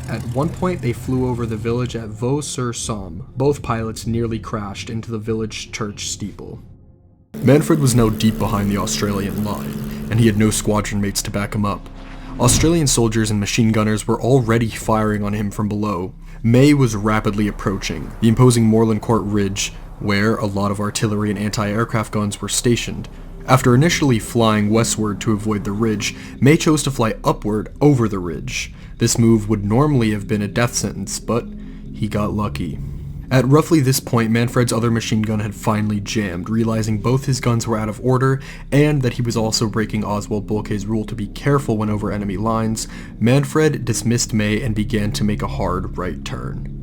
At one point, they flew over the village at Vaux-sur-Somme. Both pilots nearly crashed into the village church steeple. Manfred was now deep behind the Australian line, and he had no squadron mates to back him up. Australian soldiers and machine gunners were already firing on him from below. May was rapidly approaching the imposing Morlancourt Ridge, where a lot of artillery and anti-aircraft guns were stationed. After initially flying westward to avoid the ridge, May chose to fly upward over the ridge. This move would normally have been a death sentence, but he got lucky. At roughly this point, Manfred's other machine gun had finally jammed, realizing both his guns were out of order and that he was also breaking Oswald Boelke's rule to be careful when over enemy lines. Manfred dismissed May and began to make a hard right turn.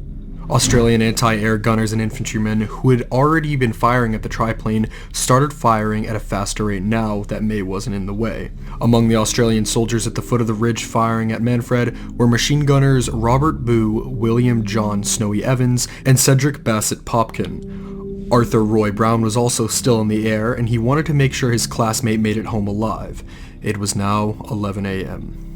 Australian anti-air gunners and infantrymen who had already been firing at the triplane started firing at a faster rate now that May wasn't in the way. Among the Australian soldiers at the foot of the ridge firing at Manfred were machine gunners Robert Boo, William John Snowy Evans, and Cedric Bassett Popkin. Arthur Roy Brown was also still in the air, and he wanted to make sure his classmate made it home alive. It was now 11 a.m.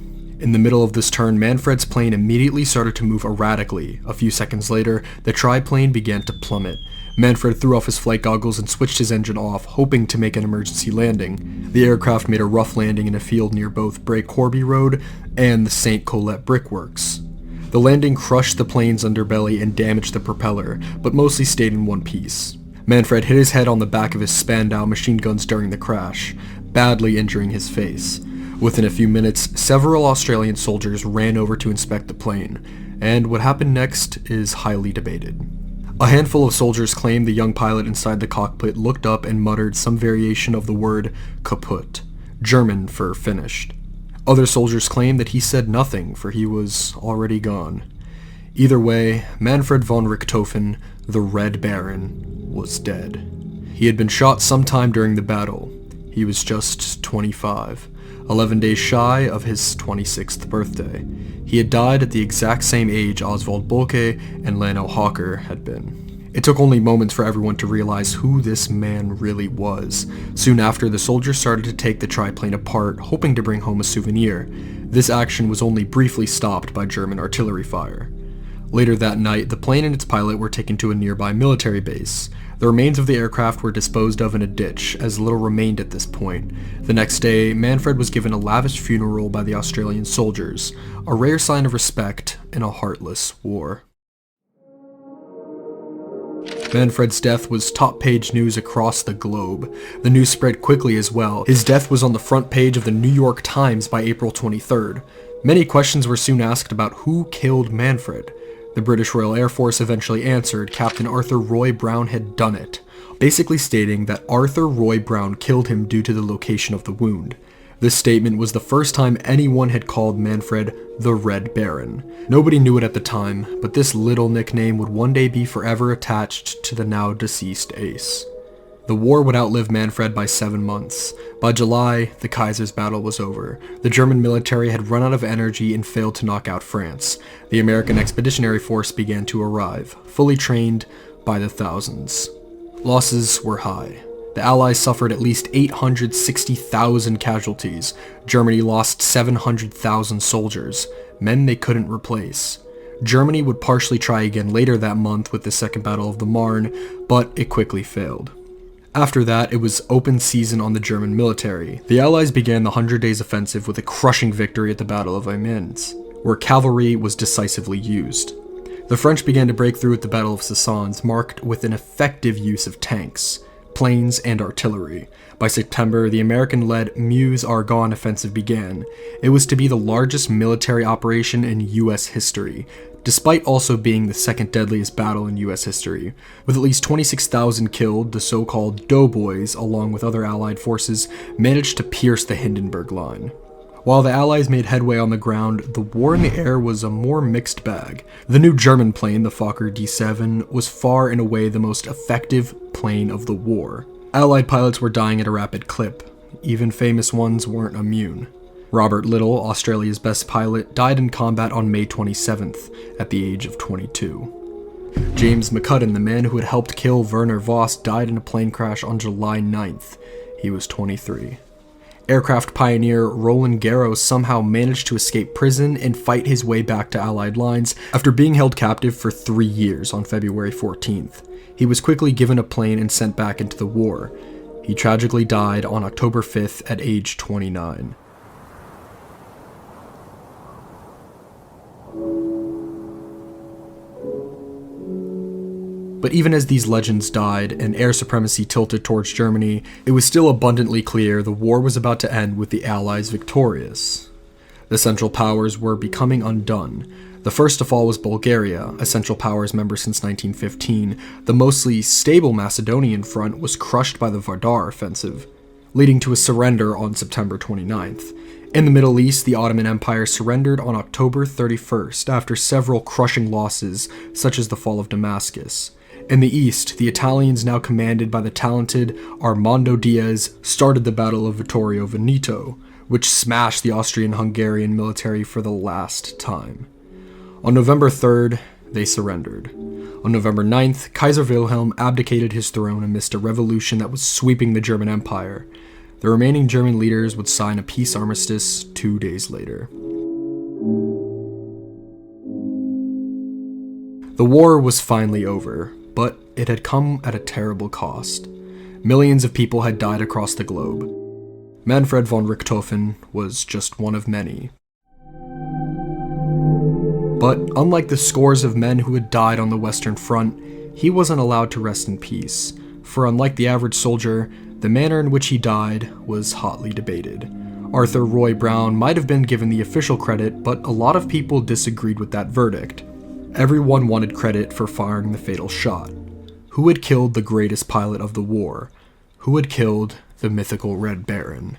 In the middle of this turn, Manfred's plane immediately started to move erratically. A few seconds later, the triplane began to plummet. Manfred threw off his flight goggles and switched his engine off, hoping to make an emergency landing. The aircraft made a rough landing in a field near both Bray Corby Road and the St. Colette Brickworks. The landing crushed the plane's underbelly and damaged the propeller, but mostly stayed in one piece. Manfred hit his head on the back of his Spandau machine guns during the crash, badly injuring his face. Within a few minutes, several Australian soldiers ran over to inspect the plane, and what happened next is highly debated. A handful of soldiers claimed the young pilot inside the cockpit looked up and muttered some variation of the word kaputt, German for finished. Other soldiers claimed that he said nothing, for he was already gone. Either way, Manfred von Richthofen, the Red Baron, was dead. He had been shot sometime during the battle. He was just 25. 11 days shy of his 26th birthday. He had died at the exact same age Oswald Boelke and Lano Hawker had been. It took only moments for everyone to realize who this man really was. Soon after, the soldiers started to take the triplane apart, hoping to bring home a souvenir. This action was only briefly stopped by German artillery fire. Later that night, the plane and its pilot were taken to a nearby military base. The remains of the aircraft were disposed of in a ditch, as little remained at this point. The next day, Manfred was given a lavish funeral by the Australian soldiers, a rare sign of respect in a heartless war. Manfred's death was top-page news across the globe. The news spread quickly as well. His death was on the front page of the New York Times by April 23rd. Many questions were soon asked about who killed Manfred. The British Royal Air Force eventually answered Captain Arthur Roy Brown had done it, basically stating that Arthur Roy Brown killed him due to the location of the wound. This statement was the first time anyone had called Manfred the Red Baron. Nobody knew it at the time, but this little nickname would one day be forever attached to the now deceased ace. The war would outlive Manfred by 7 months. By July, the Kaiser's battle was over. The German military had run out of energy and failed to knock out France. The American Expeditionary Force began to arrive, fully trained by the thousands. Losses were high. The Allies suffered at least 860,000 casualties. Germany lost 700,000 soldiers, men they couldn't replace. Germany would partially try again later that month with the Second Battle of the Marne, but it quickly failed. After that, it was open season on the German military. The Allies began the 100 Days Offensive with a crushing victory at the Battle of Amiens, where cavalry was decisively used. The French began to break through at the Battle of Soissons, marked with an effective use of tanks, planes, and artillery. By September, the American-led Meuse-Argonne offensive began. It was to be the largest military operation in U.S. history, despite also being the second deadliest battle in U.S. history. With at least 26,000 killed, the so-called Doughboys, along with other Allied forces, managed to pierce the Hindenburg Line. While the Allies made headway on the ground, the war in the air was a more mixed bag. The new German plane, the Fokker D-7, was far and away the most effective plane of the war. Allied pilots were dying at a rapid clip. Even famous ones weren't immune. Robert Little, Australia's best pilot, died in combat on May 27th, at the age of 22. James Mccutten, the man who had helped kill Werner Voss, died in a plane crash on July 9th. He was 23. Aircraft pioneer Roland Garros somehow managed to escape prison and fight his way back to Allied lines after being held captive for 3 years on February 14th. He was quickly given a plane and sent back into the war. He tragically died on October 5th at age 29. But even as these legends died and air supremacy tilted towards Germany, it was still abundantly clear the war was about to end with the Allies victorious. The Central Powers were becoming undone. The first to fall was Bulgaria, a Central Powers member since 1915. The mostly stable Macedonian front was crushed by the Vardar offensive, leading to a surrender on September 29th. In the Middle East, the Ottoman Empire surrendered on October 31st after several crushing losses, such as the fall of Damascus. In the East, the Italians, now commanded by the talented Armando Diaz, started the Battle of Vittorio Veneto, which smashed the Austrian-Hungarian military for the last time. On November 3rd, they surrendered. On November 9th, Kaiser Wilhelm abdicated his throne amidst a revolution that was sweeping the German Empire. The remaining German leaders would sign a peace armistice 2 days later. The war was finally over, but it had come at a terrible cost. Millions of people had died across the globe. Manfred von Richthofen was just one of many. But unlike the scores of men who had died on the Western Front, he wasn't allowed to rest in peace, for unlike the average soldier, the manner in which he died was hotly debated. Arthur Roy Brown might have been given the official credit, but a lot of people disagreed with that verdict. Everyone wanted credit for firing the fatal shot. Who had killed the greatest pilot of the war? Who had killed the mythical Red Baron?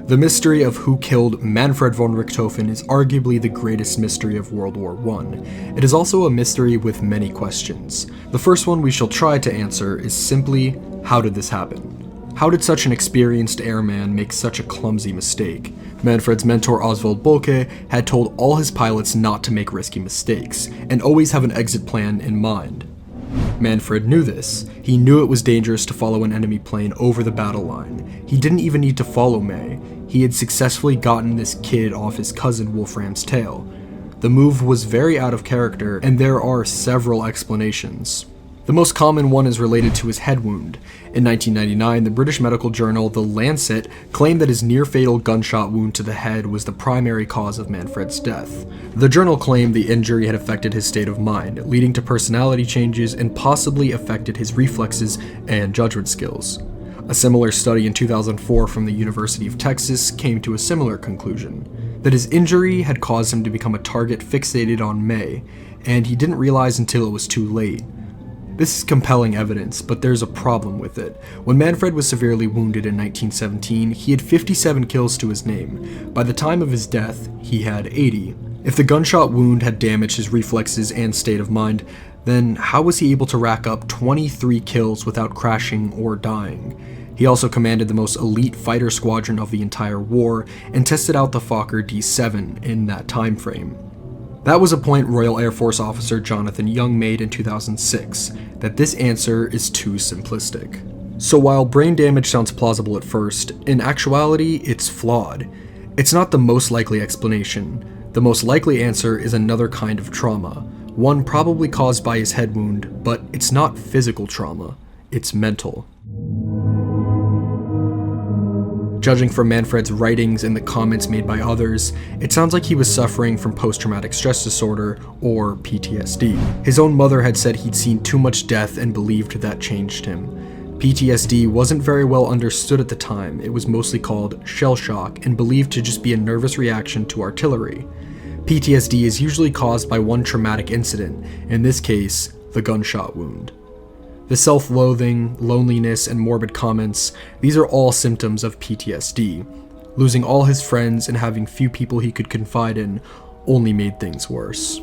The mystery of who killed Manfred von Richthofen is arguably the greatest mystery of World War I. It is also a mystery with many questions. The first one we shall try to answer is simply, how did this happen? How did such an experienced airman make such a clumsy mistake? Manfred's mentor Oswald Boelke had told all his pilots not to make risky mistakes, and always have an exit plan in mind. Manfred knew this. He knew it was dangerous to follow an enemy plane over the battle line. He didn't even need to follow May. He had successfully gotten this kid off his cousin Wolfram's tail. The move was very out of character, and there are several explanations. The most common one is related to his head wound. In 1999, the British medical journal The Lancet claimed that his near-fatal gunshot wound to the head was the primary cause of Manfred's death. The journal claimed the injury had affected his state of mind, leading to personality changes and possibly affected his reflexes and judgment skills. A similar study in 2004 from the University of Texas came to a similar conclusion, that his injury had caused him to become a target fixated on May, and he didn't realize until it was too late. This is compelling evidence, but there's a problem with it. When Manfred was severely wounded in 1917, he had 57 kills to his name. By the time of his death, he had 80. If the gunshot wound had damaged his reflexes and state of mind, then how was he able to rack up 23 kills without crashing or dying? He also commanded the most elite fighter squadron of the entire war and tested out the Fokker D-7 in that time frame. That was a point Royal Air Force officer Jonathan Young made in 2006, that this answer is too simplistic. So while brain damage sounds plausible at first, in actuality it's flawed. It's not the most likely explanation. The most likely answer is another kind of trauma, one probably caused by his head wound, but it's not physical trauma, it's mental. Judging from Manfred's writings and the comments made by others, it sounds like he was suffering from post-traumatic stress disorder, or PTSD. His own mother had said he'd seen too much death and believed that changed him. PTSD wasn't very well understood at the time. It was mostly called shell shock and believed to just be a nervous reaction to artillery. PTSD is usually caused by one traumatic incident, in this case, the gunshot wound. The self-loathing, loneliness, and morbid comments, these are all symptoms of PTSD. Losing all his friends and having few people he could confide in only made things worse.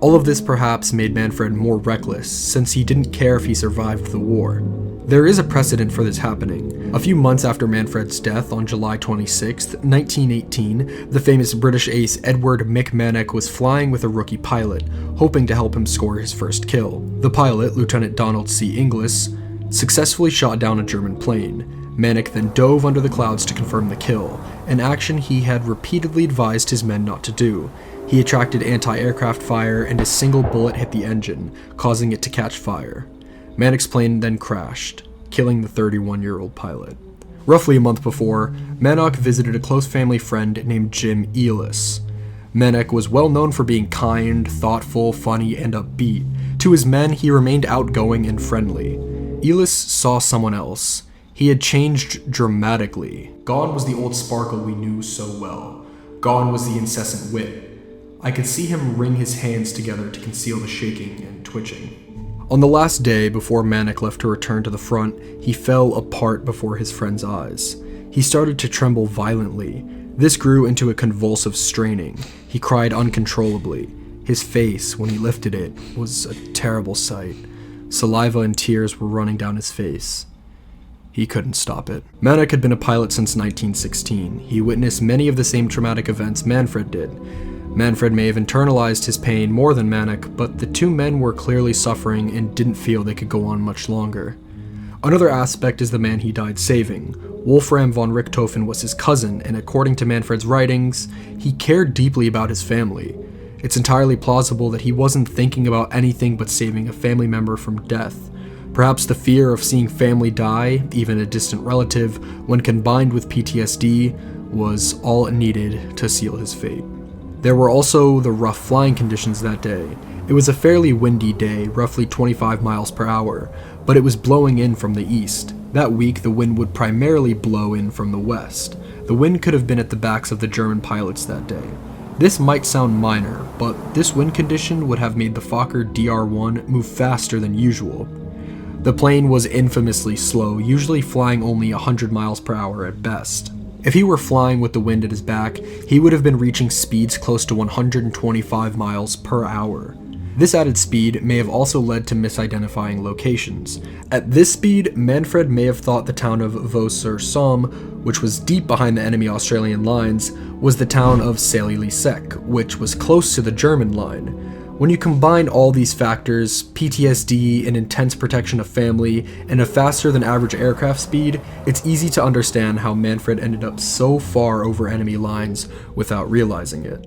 All of this perhaps made Manfred more reckless, since he didn't care if he survived the war. There is a precedent for this happening. A few months after Manfred's death on July 26, 1918, the famous British ace Edward McManus was flying with a rookie pilot, hoping to help him score his first kill. The pilot, Lieutenant Donald C. Inglis, successfully shot down a German plane. Manuk then dove under the clouds to confirm the kill, an action he had repeatedly advised his men not to do. He attracted anti-aircraft fire and a single bullet hit the engine, causing it to catch fire. Manuk's plane then crashed, killing the 31-year-old pilot. Roughly a month before, Manuk visited a close family friend named Jim Elis. Manuk was well known for being kind, thoughtful, funny, and upbeat. To his men, he remained outgoing and friendly. Elis saw someone else. He had changed dramatically. Gone was the old sparkle we knew so well. Gone was the incessant wit. I could see him wring his hands together to conceal the shaking and twitching. On the last day before Manuk left to return to the front, he fell apart before his friend's eyes. He started to tremble violently. This grew into a convulsive straining. He cried uncontrollably. His face, when he lifted it, was a terrible sight. Saliva and tears were running down his face. He couldn't stop it. Manuk had been a pilot since 1916. He witnessed many of the same traumatic events Manfred did. Manfred may have internalized his pain more than Manuk, but the two men were clearly suffering and didn't feel they could go on much longer. Another aspect is the man he died saving. Wolfram von Richthofen was his cousin, and according to Manfred's writings, he cared deeply about his family. It's entirely plausible that he wasn't thinking about anything but saving a family member from death. Perhaps the fear of seeing family die, even a distant relative, when combined with PTSD, was all it needed to seal his fate. There were also the rough flying conditions that day. It was a fairly windy day, roughly 25 miles per hour, but it was blowing in from the east. That week, the wind would primarily blow in from the west. The wind could have been at the backs of the German pilots that day. This might sound minor, but this wind condition would have made the Fokker DR-1 move faster than usual. The plane was infamously slow, usually flying only 100 miles per hour at best. If he were flying with the wind at his back, he would have been reaching speeds close to 125 miles per hour. This added speed may have also led to misidentifying locations. At this speed, Manfred may have thought the town of Vaux-sur-Somme, which was deep behind the enemy Australian lines, was the town of Sailly-le-Sec, which was close to the German line. When you combine all these factors, PTSD, an intense protection of family, and a faster than average aircraft speed, it's easy to understand how Manfred ended up so far over enemy lines without realizing it.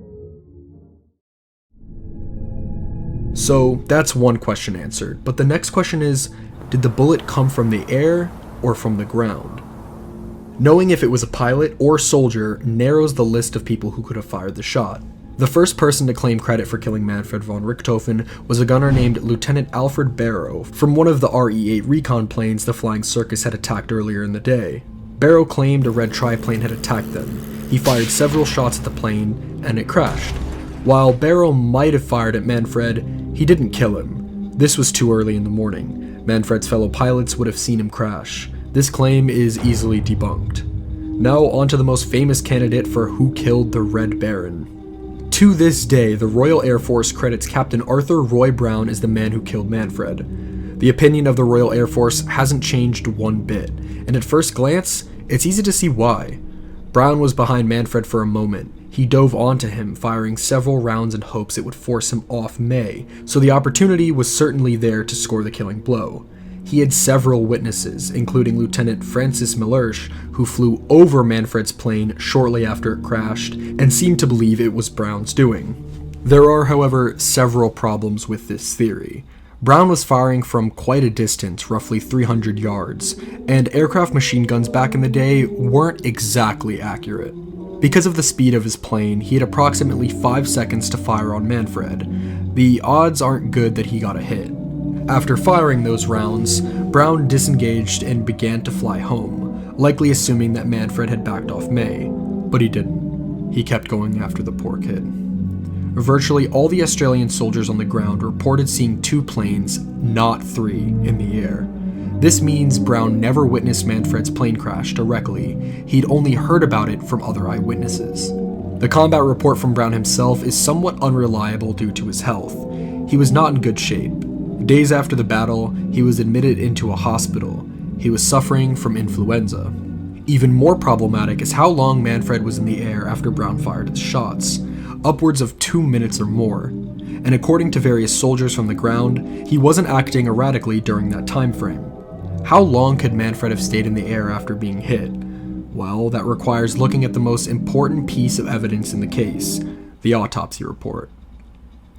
So that's one question answered, but the next question is, did the bullet come from the air or from the ground? Knowing if it was a pilot or soldier narrows the list of people who could have fired the shot. The first person to claim credit for killing Manfred von Richthofen was a gunner named Lieutenant Alfred Barrow from one of the RE-8 recon planes the Flying Circus had attacked earlier in the day. Barrow claimed a red triplane had attacked them. He fired several shots at the plane, and it crashed. While Barrow might have fired at Manfred, he didn't kill him. This was too early in the morning. Manfred's fellow pilots would have seen him crash. This claim is easily debunked. Now on to the most famous candidate for who killed the Red Baron. To this day, the Royal Air Force credits Captain Arthur Roy Brown as the man who killed Manfred. The opinion of the Royal Air Force hasn't changed one bit, and at first glance, it's easy to see why. Brown was behind Manfred for a moment. He dove onto him, firing several rounds in hopes it would force him off May, so the opportunity was certainly there to score the killing blow. He had several witnesses, including Lieutenant Francis Mellersh, who flew over Manfred's plane shortly after it crashed, and seemed to believe it was Brown's doing. There are, however, several problems with this theory. Brown was firing from quite a distance, roughly 300 yards, and aircraft machine guns back in the day weren't exactly accurate. Because of the speed of his plane, he had approximately 5 seconds to fire on Manfred. The odds aren't good that he got a hit. After firing those rounds, Brown disengaged and began to fly home, likely assuming that Manfred had backed off May, but he didn't. He kept going after the poor kid. Virtually all the Australian soldiers on the ground reported seeing 2 planes, not 3, in the air. This means Brown never witnessed Manfred's plane crash directly. He'd only heard about it from other eyewitnesses. The combat report from Brown himself is somewhat unreliable due to his health. He was not in good shape. Days after the battle, he was admitted into a hospital. He was suffering from influenza. Even more problematic is how long Manfred was in the air after Brown fired his shots, upwards of 2 minutes or more. And according to various soldiers from the ground, he wasn't acting erratically during that time frame. How long could Manfred have stayed in the air after being hit? Well, that requires looking at the most important piece of evidence in the case, the autopsy report.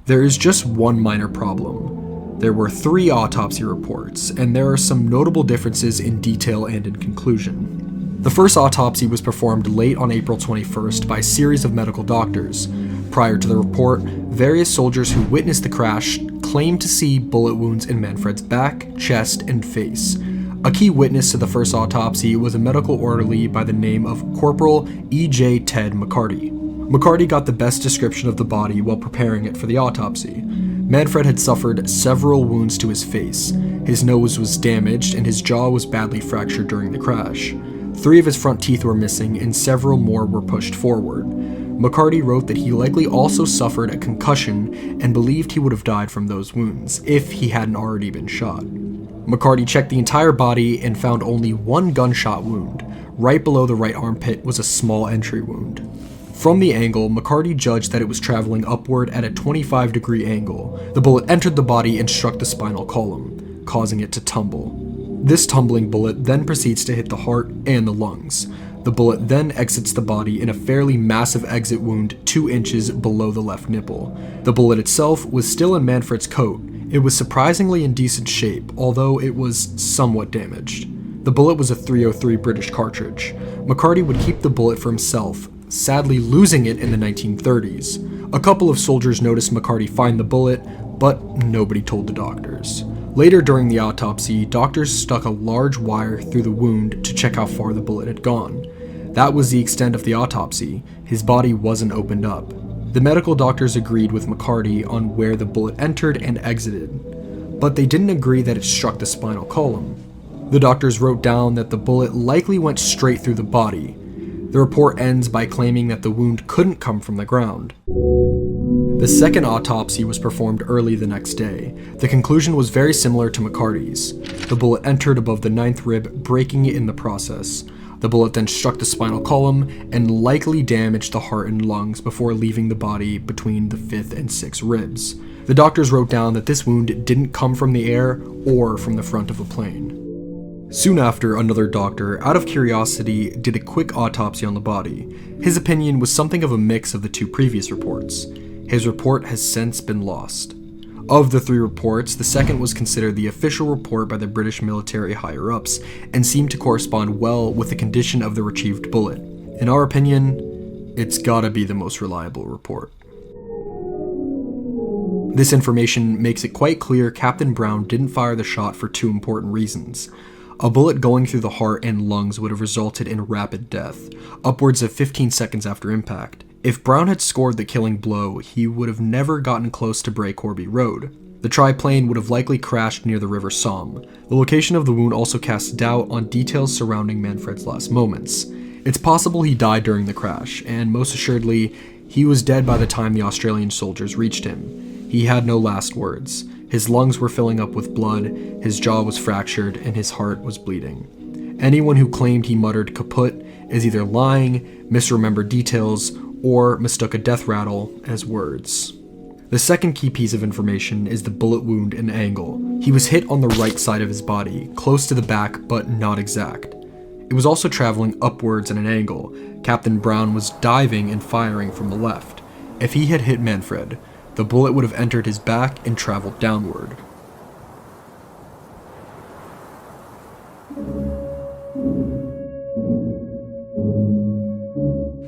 There is just one minor problem. There were 3 autopsy reports, and there are some notable differences in detail and in conclusion. The first autopsy was performed late on April 21st by a series of medical doctors. Prior to the report, various soldiers who witnessed the crash claimed to see bullet wounds in Manfred's back, chest, and face. A key witness to the first autopsy was a medical orderly by the name of Corporal E.J. Ted McCarty. McCarty got the best description of the body while preparing it for the autopsy. Manfred had suffered several wounds to his face. His nose was damaged and his jaw was badly fractured during the crash. 3 of his front teeth were missing and several more were pushed forward. McCarty wrote that he likely also suffered a concussion and believed he would have died from those wounds if he hadn't already been shot. McCarty checked the entire body and found only 1 gunshot wound. Right below the right armpit was a small entry wound. From the angle, McCarty judged that it was traveling upward at a 25-degree angle. The bullet entered the body and struck the spinal column, causing it to tumble. This tumbling bullet then proceeds to hit the heart and the lungs. The bullet then exits the body in a fairly massive exit wound 2 inches below the left nipple. The bullet itself was still in Manfred's coat. It was surprisingly in decent shape, although it was somewhat damaged. The bullet was a .303 British cartridge. McCarty would keep the bullet for himself, sadly losing it in the 1930s. A couple of soldiers noticed McCarty find the bullet, but nobody told the doctors. Later during the autopsy, doctors stuck a large wire through the wound to check how far the bullet had gone. That was the extent of the autopsy. His body wasn't opened up. The medical doctors agreed with McCarty on where the bullet entered and exited, but they didn't agree that it struck the spinal column. The doctors wrote down that the bullet likely went straight through the body. The report ends by claiming that the wound couldn't come from the ground. The second autopsy was performed early the next day. The conclusion was very similar to McCarty's. The bullet entered above the 9th rib, breaking it in the process. The bullet then struck the spinal column and likely damaged the heart and lungs before leaving the body between the 5th and 6th ribs. The doctors wrote down that this wound didn't come from the air or from the front of a plane. Soon after, another doctor, out of curiosity, did a quick autopsy on the body. His opinion was something of a mix of the 2 previous reports. His report has since been lost. Of the 3 reports, the second was considered the official report by the British military higher-ups and seemed to correspond well with the condition of the retrieved bullet. In our opinion, it's gotta be the most reliable report. This information makes it quite clear Captain Brown didn't fire the shot for 2 important reasons. A bullet going through the heart and lungs would have resulted in rapid death, upwards of 15 seconds after impact. If Brown had scored the killing blow, he would have never gotten close to Bray Corby Road. The triplane would have likely crashed near the River Somme. The location of the wound also casts doubt on details surrounding Manfred's last moments. It's possible he died during the crash, and most assuredly, he was dead by the time the Australian soldiers reached him. He had no last words. His lungs were filling up with blood, his jaw was fractured, and his heart was bleeding. Anyone who claimed he muttered kaput is either lying, misremembered details, or mistook a death rattle as words. The second key piece of information is the bullet wound and angle. He was hit on the right side of his body, close to the back but not exact. It was also traveling upwards at an angle. Captain Brown was diving and firing from the left. If he had hit Manfred, the bullet would have entered his back and traveled downward.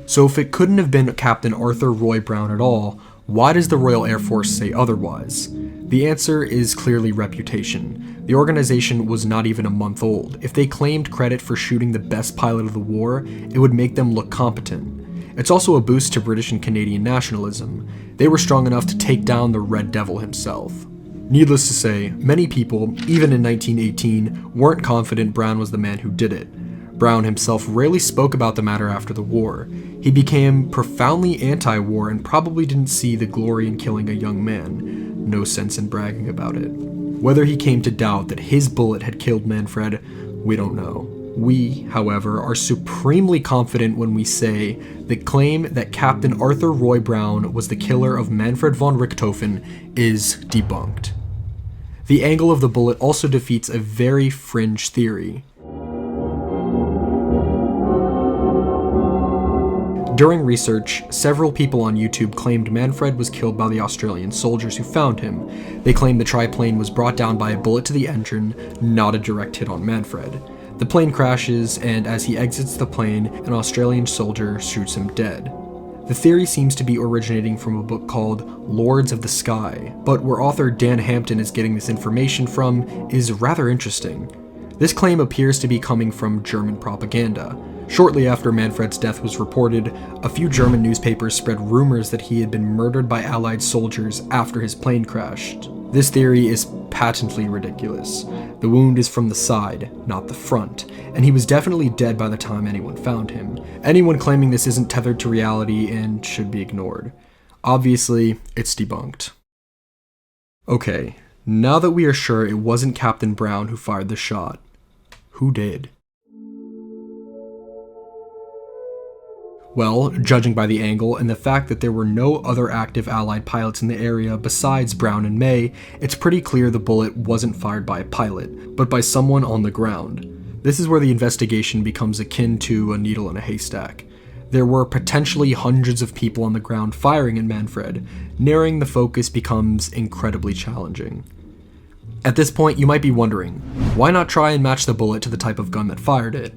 So if it couldn't have been Captain Arthur Roy Brown at all, why does the Royal Air Force say otherwise? The answer is clearly reputation. The organization was not even a month old. If they claimed credit for shooting the best pilot of the war, it would make them look competent. It's also a boost to British and Canadian nationalism. They were strong enough to take down the Red Devil himself. Needless to say, many people, even in 1918, weren't confident Brown was the man who did it. Brown himself rarely spoke about the matter after the war. He became profoundly anti-war and probably didn't see the glory in killing a young man. No sense in bragging about it. Whether he came to doubt that his bullet had killed Manfred, we don't know. We, however, are supremely confident when we say the claim that Captain Arthur Roy Brown was the killer of Manfred von Richthofen is debunked. The angle of the bullet also defeats a very fringe theory. During research, several people on YouTube claimed Manfred was killed by the Australian soldiers who found him. They claimed the triplane was brought down by a bullet to the engine, not a direct hit on Manfred. The plane crashes, and as he exits the plane, an Australian soldier shoots him dead. The theory seems to be originating from a book called Lords of the Sky, but where author Dan Hampton is getting this information from is rather interesting. This claim appears to be coming from German propaganda. Shortly after Manfred's death was reported, a few German newspapers spread rumors that he had been murdered by Allied soldiers after his plane crashed. This theory is patently ridiculous. The wound is from the side, not the front, and he was definitely dead by the time anyone found him. Anyone claiming this isn't tethered to reality and should be ignored. Obviously, it's debunked. Okay, now that we are sure it wasn't Captain Brown who fired the shot, who did? Well, judging by the angle and the fact that there were no other active Allied pilots in the area besides Brown and May, it's pretty clear the bullet wasn't fired by a pilot, but by someone on the ground. This is where the investigation becomes akin to a needle in a haystack. There were potentially hundreds of people on the ground firing at Manfred. Narrowing the focus becomes incredibly challenging. At this point, you might be wondering, why not try and match the bullet to the type of gun that fired it?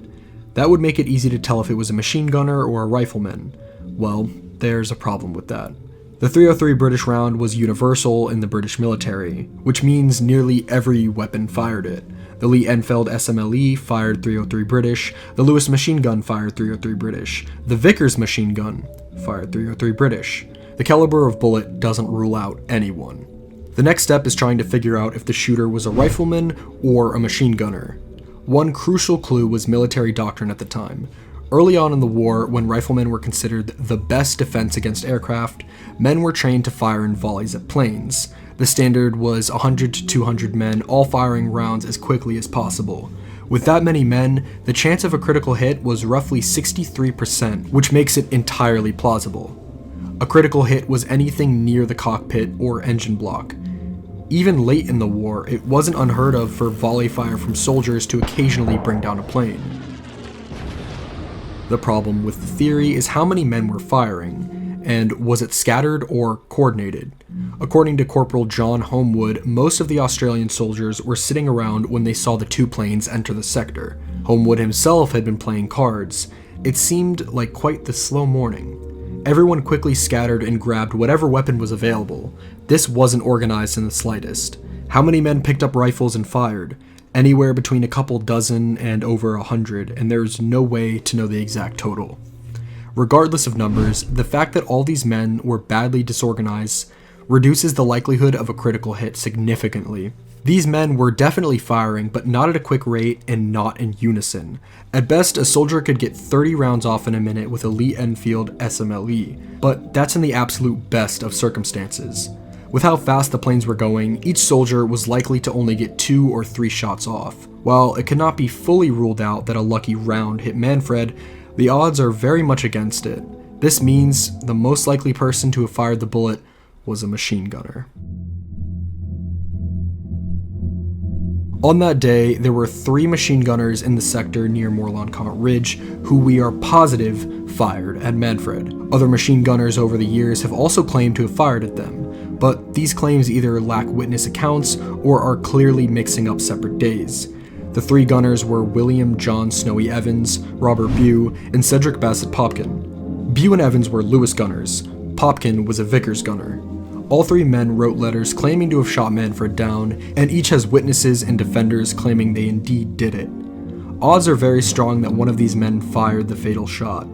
That would make it easy to tell if it was a machine gunner or a rifleman. Well, there's a problem with that. The .303 British round was universal in the British military, which means nearly every weapon fired it. The Lee Enfield SMLE fired .303 British, the Lewis machine gun fired .303 British, the Vickers machine gun fired .303 British. The caliber of bullet doesn't rule out anyone. The next step is trying to figure out if the shooter was a rifleman or a machine gunner. One crucial clue was military doctrine at the time. Early on in the war, when riflemen were considered the best defense against aircraft, men were trained to fire in volleys at planes. The standard was 100 to 200 men, all firing rounds as quickly as possible. With that many men, the chance of a critical hit was roughly 63%, which makes it entirely plausible. A critical hit was anything near the cockpit or engine block. Even late in the war, it wasn't unheard of for volley fire from soldiers to occasionally bring down a plane. The problem with the theory is how many men were firing, and was it scattered or coordinated? According to Corporal John Homewood, most of the Australian soldiers were sitting around when they saw the two planes enter the sector. Homewood himself had been playing cards. It seemed like quite the slow morning. Everyone quickly scattered and grabbed whatever weapon was available. This wasn't organized in the slightest. How many men picked up rifles and fired? Anywhere between a couple dozen and over 100, and there's no way to know the exact total. Regardless of numbers, the fact that all these men were badly disorganized reduces the likelihood of a critical hit significantly. These men were definitely firing, but not at a quick rate and not in unison. At best, a soldier could get 30 rounds off in a minute with a Lee Enfield SMLE, but that's in the absolute best of circumstances. With how fast the planes were going, each soldier was likely to only get 2 or 3 shots off. While it cannot be fully ruled out that a lucky round hit Manfred, the odds are very much against it. This means the most likely person to have fired the bullet was a machine gunner. On that day, there were 3 machine gunners in the sector near Morlancourt Ridge who we are positive fired at Manfred. Other machine gunners over the years have also claimed to have fired at them, but these claims either lack witness accounts or are clearly mixing up separate days. The 3 gunners were William John Snowy Evans, Robert Bew, and Cedric Bassett Popkin. Bew and Evans were Lewis gunners. Popkin was a Vickers gunner. All 3 men wrote letters claiming to have shot Manfred down, and each has witnesses and defenders claiming they indeed did it. Odds are very strong that one of these men fired the fatal shot.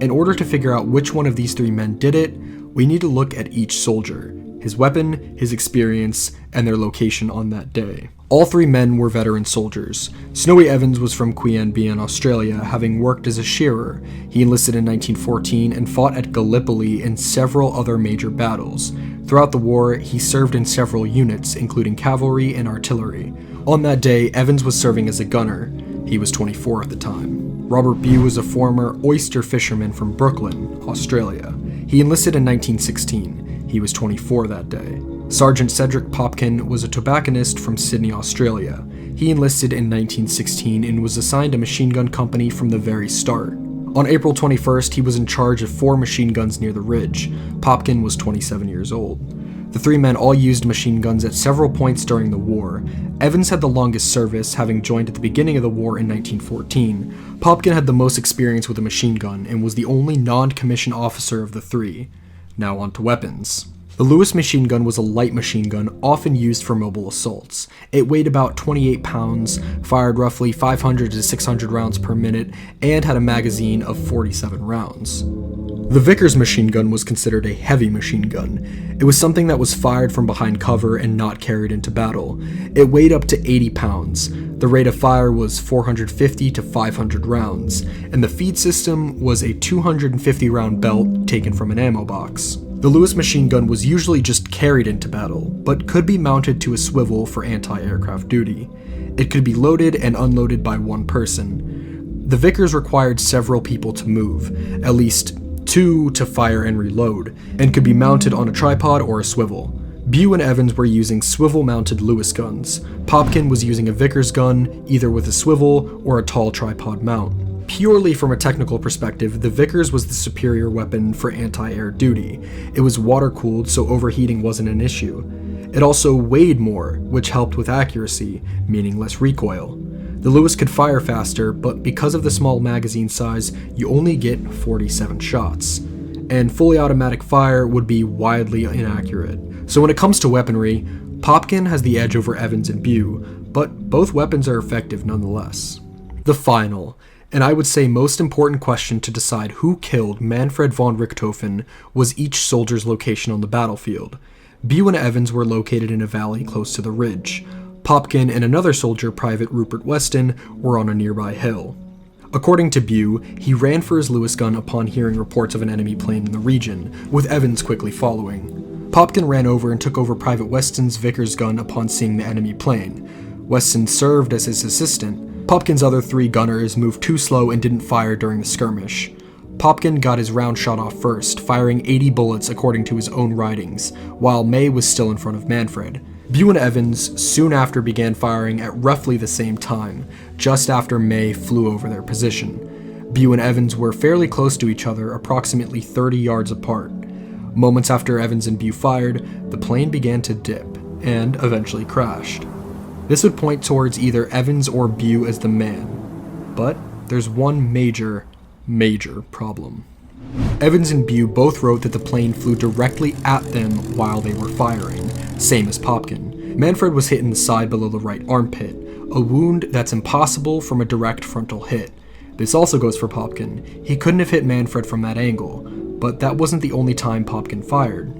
In order to figure out which one of these 3 men did it, we need to look at each soldier, his weapon, his experience, and their location on that day. All 3 men were veteran soldiers. Snowy Evans was from Queanbeyan, Australia, having worked as a shearer. He enlisted in 1914 and fought at Gallipoli and several other major battles. Throughout the war, he served in several units, including cavalry and artillery. On that day, Evans was serving as a gunner. He was 24 at the time. Robert Bew was a former oyster fisherman from Brooklyn, Australia. He enlisted in 1916. He was 24 that day. Sergeant Cedric Popkin was a tobacconist from Sydney, Australia. He enlisted in 1916 and was assigned a machine gun company from the very start. On April 21st, he was in charge of 4 machine guns near the ridge. Popkin was 27 years old. The 3 men all used machine guns at several points during the war. Evans had the longest service, having joined at the beginning of the war in 1914. Popkin had the most experience with a machine gun and was the only non-commissioned officer of the 3. Now on to weapons. The Lewis machine gun was a light machine gun often used for mobile assaults. It weighed about 28 pounds, fired roughly 500 to 600 rounds per minute, and had a magazine of 47 rounds. The Vickers machine gun was considered a heavy machine gun. It was something that was fired from behind cover and not carried into battle. It weighed up to 80 pounds. The rate of fire was 450 to 500 rounds, and the feed system was a 250 round belt taken from an ammo box. The Lewis machine gun was usually just carried into battle, but could be mounted to a swivel for anti-aircraft duty. It could be loaded and unloaded by one person. The Vickers required several people to move, at least 2 to fire and reload, and could be mounted on a tripod or a swivel. Bew and Evans were using swivel-mounted Lewis guns. Popkin was using a Vickers gun, either with a swivel or a tall tripod mount. Purely from a technical perspective, the Vickers was the superior weapon for anti-air duty. It was water-cooled, so overheating wasn't an issue. It also weighed more, which helped with accuracy, meaning less recoil. The Lewis could fire faster, but because of the small magazine size, you only get 47 shots. And fully automatic fire would be wildly inaccurate. So when it comes to weaponry, Popkin has the edge over Evans and Bew, but both weapons are effective nonetheless. The final, and I would say most important question to decide who killed Manfred von Richthofen was each soldier's location on the battlefield. Bew and Evans were located in a valley close to the ridge. Popkin and another soldier, Private Rupert Weston, were on a nearby hill. According to Bew, he ran for his Lewis gun upon hearing reports of an enemy plane in the region, with Evans quickly following. Popkin ran over and took over Private Weston's Vickers gun upon seeing the enemy plane. Weston served as his assistant. Popkin's other 3 gunners moved too slow and didn't fire during the skirmish. Popkin got his round shot off first, firing 80 bullets according to his own writings, while May was still in front of Manfred. Bew and Evans soon after began firing at roughly the same time, just after May flew over their position. Bew and Evans were fairly close to each other, approximately 30 yards apart. Moments after Evans and Bew fired, the plane began to dip, and eventually crashed. This would point towards either Evans or Bew as the man. But there's one major problem. Evans and Bew both wrote that the plane flew directly at them while they were firing, same as Popkin. Manfred was hit in the side below the right armpit, a wound that's impossible from a direct frontal hit. This also goes for Popkin. He couldn't have hit Manfred from that angle, but that wasn't the only time Popkin fired.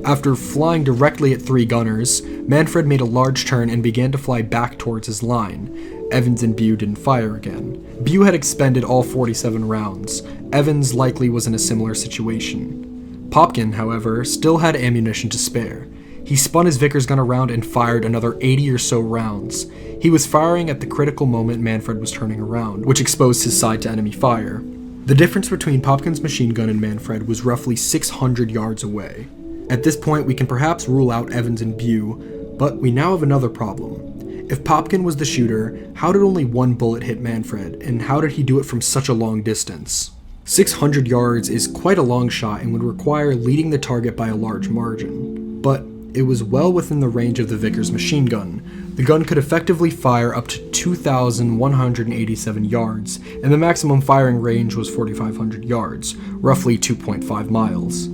After flying directly at 3 gunners, Manfred made a large turn and began to fly back towards his line. Evans and Bew didn't fire again. Bew had expended all 47 rounds. Evans likely was in a similar situation. Popkin, however, still had ammunition to spare. He spun his Vickers gun around and fired another 80 or so rounds. He was firing at the critical moment Manfred was turning around, which exposed his side to enemy fire. The difference between Popkin's machine gun and Manfred was roughly 600 yards away. At this point, we can perhaps rule out Evans and Bew, but we now have another problem. If Popkin was the shooter, how did only 1 bullet hit Manfred, and how did he do it from such a long distance? 600 yards is quite a long shot and would require leading the target by a large margin. But it was well within the range of the Vickers machine gun. The gun could effectively fire up to 2,187 yards, and the maximum firing range was 4,500 yards, roughly 2.5 miles.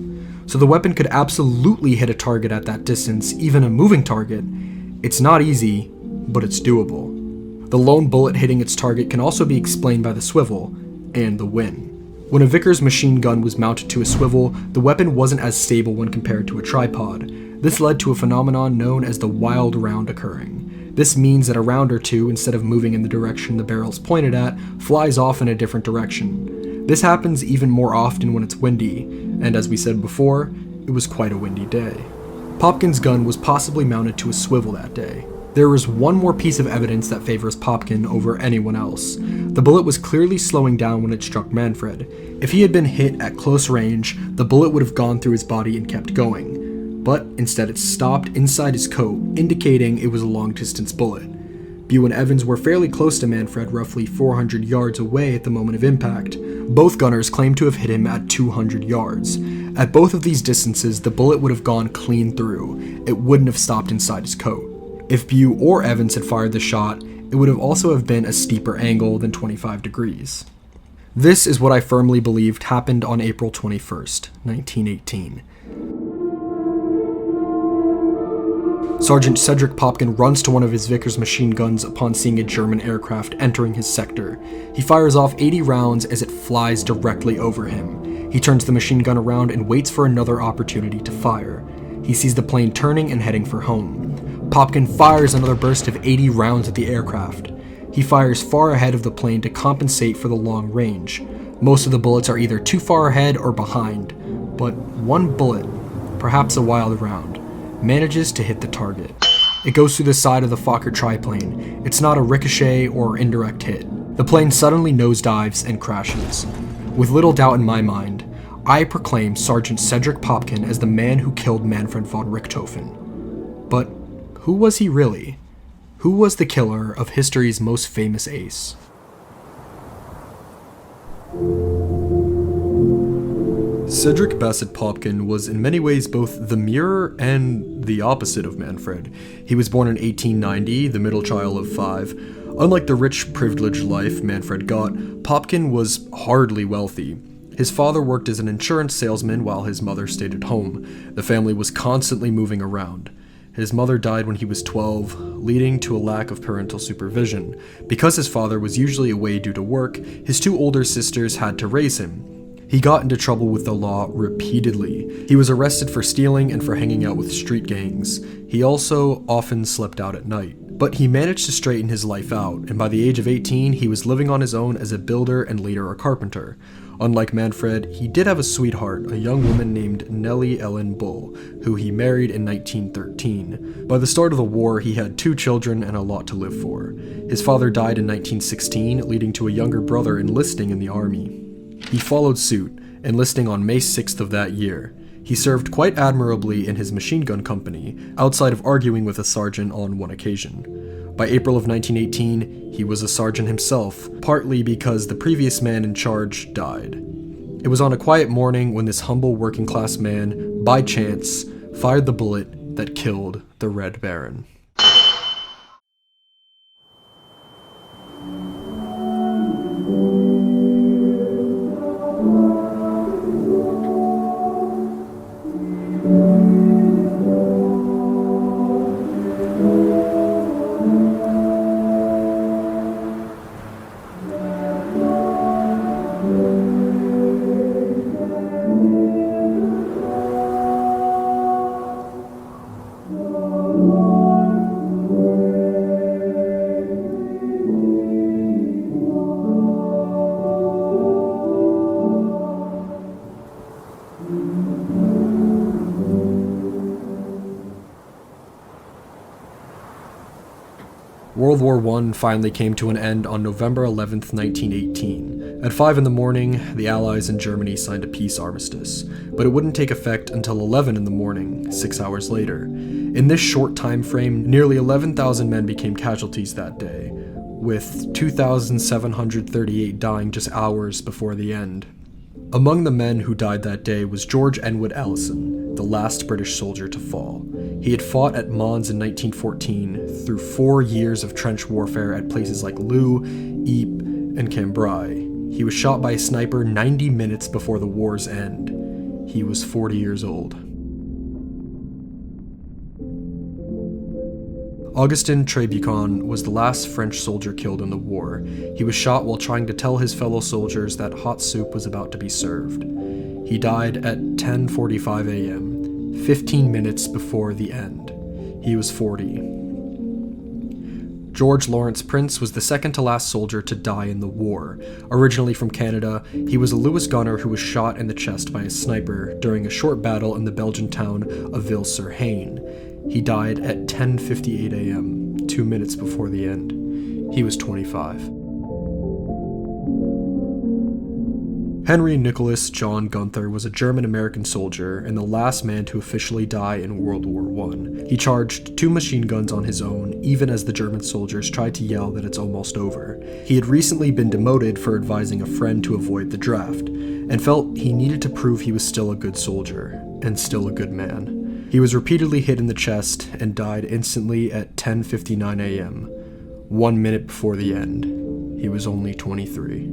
So the weapon could absolutely hit a target at that distance, even a moving target. It's not easy, but it's doable. The lone bullet hitting its target can also be explained by the swivel and the wind. When a Vickers machine gun was mounted to a swivel, the weapon wasn't as stable when compared to a tripod. This led to a phenomenon known as the wild round occurring. This means that a round or two, instead of moving in the direction the barrel's pointed at, flies off in a different direction. This happens even more often when it's windy, and as we said before, it was quite a windy day. Popkin's gun was possibly mounted to a swivel that day. There is one more piece of evidence that favors Popkin over anyone else. The bullet was clearly slowing down when it struck Manfred. If he had been hit at close range, the bullet would have gone through his body and kept going. But instead it stopped inside his coat, indicating it was a long-distance bullet. Bew and Evans were fairly close to Manfred, roughly 400 yards away at the moment of impact. Both gunners claimed to have hit him at 200 yards. At both of these distances, the bullet would have gone clean through. It wouldn't have stopped inside his coat. If Bew or Evans had fired the shot, it would have also have been a steeper angle than 25 degrees. This is what I firmly believed happened on April 21st, 1918. Sergeant Cedric Popkin runs to one of his Vickers machine guns upon seeing a German aircraft entering his sector. He fires off 80 rounds as it flies directly over him. He turns the machine gun around and waits for another opportunity to fire. He sees the plane turning and heading for home. Popkin fires another burst of 80 rounds at the aircraft. He fires far ahead of the plane to compensate for the long range. Most of the bullets are either too far ahead or behind, but one bullet, perhaps a wild round, manages to hit the target. It goes through the side of the Fokker triplane. It's not a ricochet or indirect hit. The plane suddenly nosedives and crashes. With little doubt in my mind, I proclaim Sergeant Cedric Popkin as the man who killed Manfred von Richthofen. But who was he really? Who was the killer of history's most famous ace? Cedric Bassett Popkin was in many ways both the mirror and the opposite of Manfred. He was born in 1890, the middle child of 5. Unlike the rich, privileged life Manfred got, Popkin was hardly wealthy. His father worked as an insurance salesman while his mother stayed at home. The family was constantly moving around. His mother died when he was 12, leading to a lack of parental supervision. Because his father was usually away due to work, his 2 older sisters had to raise him. He got into trouble with the law repeatedly. He was arrested for stealing and for hanging out with street gangs. He also often slept out at night. But he managed to straighten his life out, and by the age of 18, he was living on his own as a builder and later a carpenter. Unlike Manfred, he did have a sweetheart, a young woman named Nellie Ellen Bull, who he married in 1913. By the start of the war, he had 2 children and a lot to live for. His father died in 1916, leading to a younger brother enlisting in the army. He followed suit, enlisting on May 6th of that year. He served quite admirably in his machine gun company, outside of arguing with a sergeant on one occasion. By April of 1918, he was a sergeant himself, partly because the previous man in charge died. It was on a quiet morning when this humble working-class man, by chance, fired the bullet that killed the Red Baron. World War I finally came to an end on November 11, 1918. At 5 in the morning, the Allies and Germany signed a peace armistice, but it wouldn't take effect until 11 in the morning, 6 hours later. In this short time frame, nearly 11,000 men became casualties that day, with 2,738 dying just hours before the end. Among the men who died that day was George Enwood Allison, the last British soldier to fall. He had fought at Mons in 1914 through 4 years of trench warfare at places like Leux, Ypres, and Cambrai. He was shot by a sniper 90 minutes before the war's end. He was 40 years old. Augustin Trébuchan was the last French soldier killed in the war. He was shot while trying to tell his fellow soldiers that hot soup was about to be served. He died at 10:45 a.m., 15 minutes before the end. He was 40. George Lawrence Prince was the second to last soldier to die in the war. Originally from Canada, he was a Lewis gunner who was shot in the chest by a sniper during a short battle in the Belgian town of Ville-sur-Haine. He died at 10:58 a.m., 2 minutes before the end. He was 25. Henry Nicholas John Gunther was a German-American soldier and the last man to officially die in World War I. He charged 2 machine guns on his own, even as the German soldiers tried to yell that it's almost over. He had recently been demoted for advising a friend to avoid the draft, and felt he needed to prove he was still a good soldier, and still a good man. He was repeatedly hit in the chest and died instantly at 10:59 a.m., 1 minute before the end. He was only 23.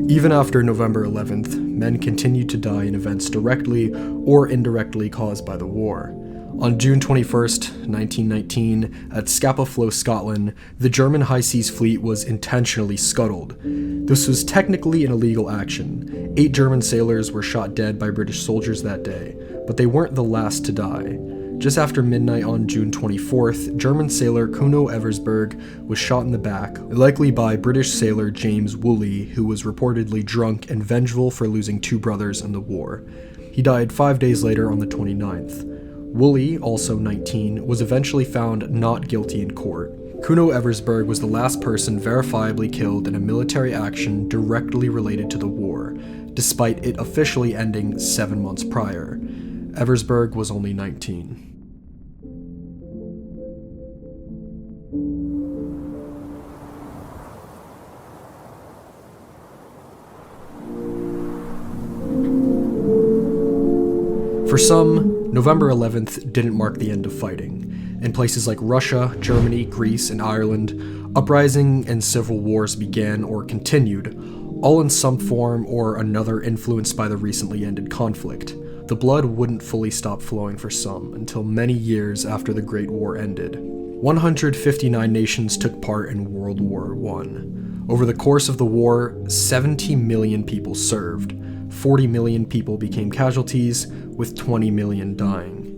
Even after November 11th, men continued to die in events directly or indirectly caused by the war. On June 21st, 1919, at Scapa Flow, Scotland, the German High Seas Fleet was intentionally scuttled. This was technically an illegal action. 8 German sailors were shot dead by British soldiers that day, but they weren't the last to die. Just after midnight on June 24th, German sailor Kuno Eversberg was shot in the back, likely by British sailor James Woolley, who was reportedly drunk and vengeful for losing 2 brothers in the war. He died 5 days later on the 29th. Woolley, also 19, was eventually found not guilty in court. Kuno Eversberg was the last person verifiably killed in a military action directly related to the war, despite it officially ending 7 months prior. Eversberg was only 19. For some, November 11th didn't mark the end of fighting. In places like Russia, Germany, Greece, and Ireland, uprising and civil wars began or continued, all in some form or another influenced by the recently ended conflict. The blood wouldn't fully stop flowing for some until many years after the Great War ended. 159 nations took part in World War I. Over the course of the war, 70 million people served. 40 million people became casualties, with 20 million dying.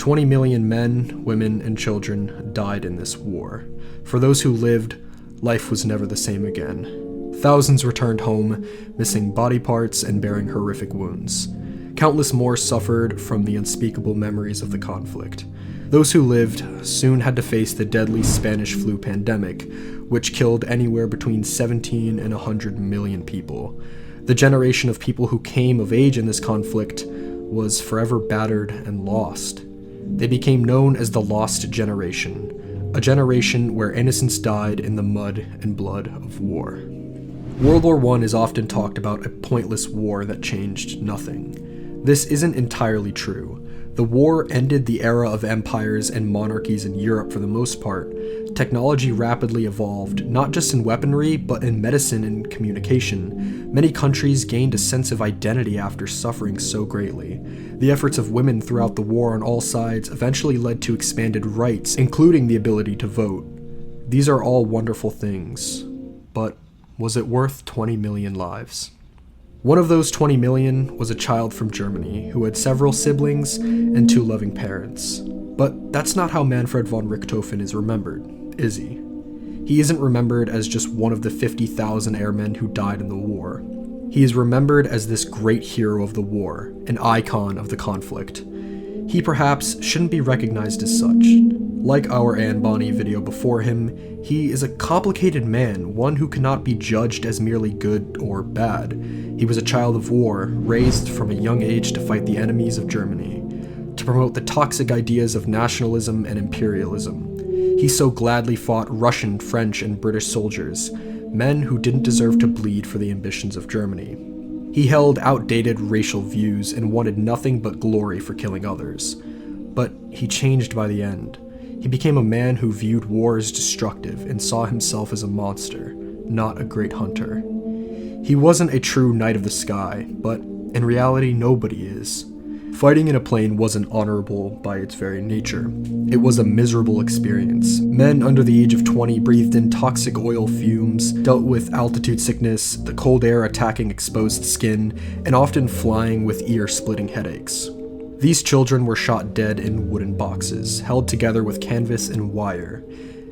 20 million men, women, and children died in this war. For those who lived, life was never the same again. Thousands returned home, missing body parts and bearing horrific wounds. Countless more suffered from the unspeakable memories of the conflict. Those who lived soon had to face the deadly Spanish flu pandemic, which killed anywhere between 17 and 100 million people. The generation of people who came of age in this conflict was forever battered and lost. They became known as the Lost Generation, a generation where innocents died in the mud and blood of war. World War I is often talked about a pointless war that changed nothing. This isn't entirely true. The war ended the era of empires and monarchies in Europe for the most part. Technology rapidly evolved, not just in weaponry, but in medicine and communication. Many countries gained a sense of identity after suffering so greatly. The efforts of women throughout the war on all sides eventually led to expanded rights, including the ability to vote. These are all wonderful things, but was it worth 20 million lives? One of those 20 million was a child from Germany who had several siblings and 2 loving parents. But that's not how Manfred von Richthofen is remembered, is he? He isn't remembered as just one of the 50,000 airmen who died in the war. He is remembered as this great hero of the war, an icon of the conflict. He perhaps shouldn't be recognized as such. Like our Anne Bonny video before him, he is a complicated man, one who cannot be judged as merely good or bad. He was a child of war, raised from a young age to fight the enemies of Germany, to promote the toxic ideas of nationalism and imperialism. He so gladly fought Russian, French, and British soldiers, men who didn't deserve to bleed for the ambitions of Germany. He held outdated racial views and wanted nothing but glory for killing others. But he changed by the end. He became a man who viewed war as destructive and saw himself as a monster, not a great hunter. He wasn't a true knight of the sky, but in reality nobody is. Fighting in a plane wasn't honorable by its very nature. It was a miserable experience. Men under the age of 20 breathed in toxic oil fumes, dealt with altitude sickness, the cold air attacking exposed skin, and often flying with ear-splitting headaches. These children were shot dead in wooden boxes, held together with canvas and wire.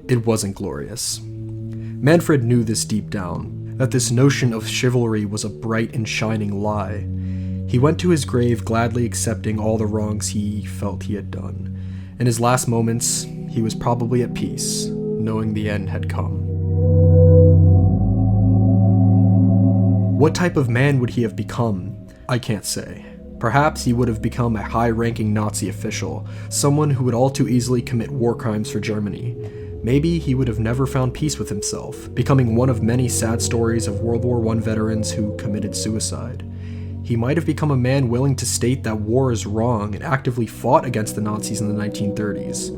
It wasn't glorious. Manfred knew this deep down, that this notion of chivalry was a bright and shining lie. He went to his grave gladly accepting all the wrongs he felt he had done. In his last moments, he was probably at peace, knowing the end had come. What type of man would he have become? I can't say. Perhaps he would have become a high-ranking Nazi official, someone who would all too easily commit war crimes for Germany. Maybe he would have never found peace with himself, becoming one of many sad stories of World War I veterans who committed suicide. He might have become a man willing to state that war is wrong and actively fought against the Nazis in the 1930s.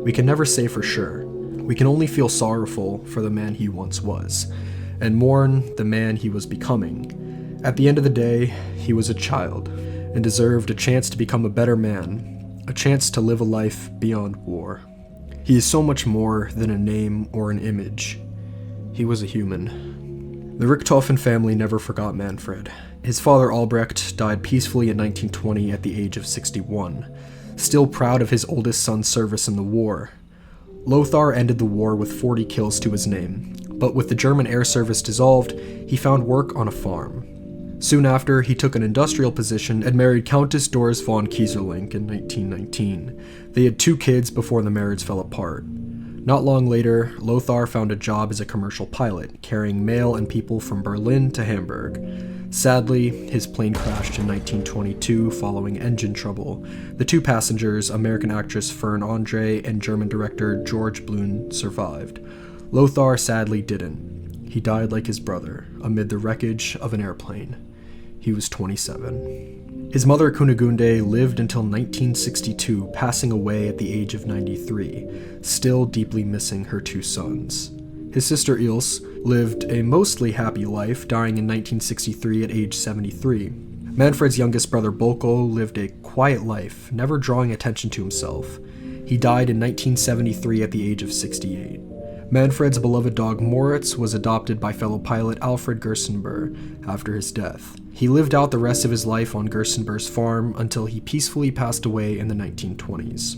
We can never say for sure. We can only feel sorrowful for the man he once was, and mourn the man he was becoming. At the end of the day, he was a child, and deserved a chance to become a better man, a chance to live a life beyond war. He is so much more than a name or an image. He was a human. The Richthofen family never forgot Manfred. His father Albrecht died peacefully in 1920 at the age of 61, still proud of his oldest son's service in the war. Lothar ended the war with 40 kills to his name, but with the German air service dissolved, he found work on a farm. Soon after, he took an industrial position and married Countess Doris von Kieserling in 1919. They had 2 kids before the marriage fell apart. Not long later, Lothar found a job as a commercial pilot, carrying mail and people from Berlin to Hamburg. Sadly, his plane crashed in 1922 following engine trouble. The 2 passengers, American actress Fern Andre and German director George Blum, survived. Lothar sadly didn't. He died like his brother, amid the wreckage of an airplane. He was 27. His mother Kunigunde lived until 1962, passing away at the age of 93, still deeply missing her 2 sons. His sister Ilse lived a mostly happy life, dying in 1963 at age 73. Manfred's youngest brother Bolko lived a quiet life, never drawing attention to himself. He died in 1973 at the age of 68. Manfred's beloved dog Moritz was adopted by fellow pilot Alfred Gerstenberg after his death. He lived out the rest of his life on Gerstenberg's farm until he peacefully passed away in the 1920s.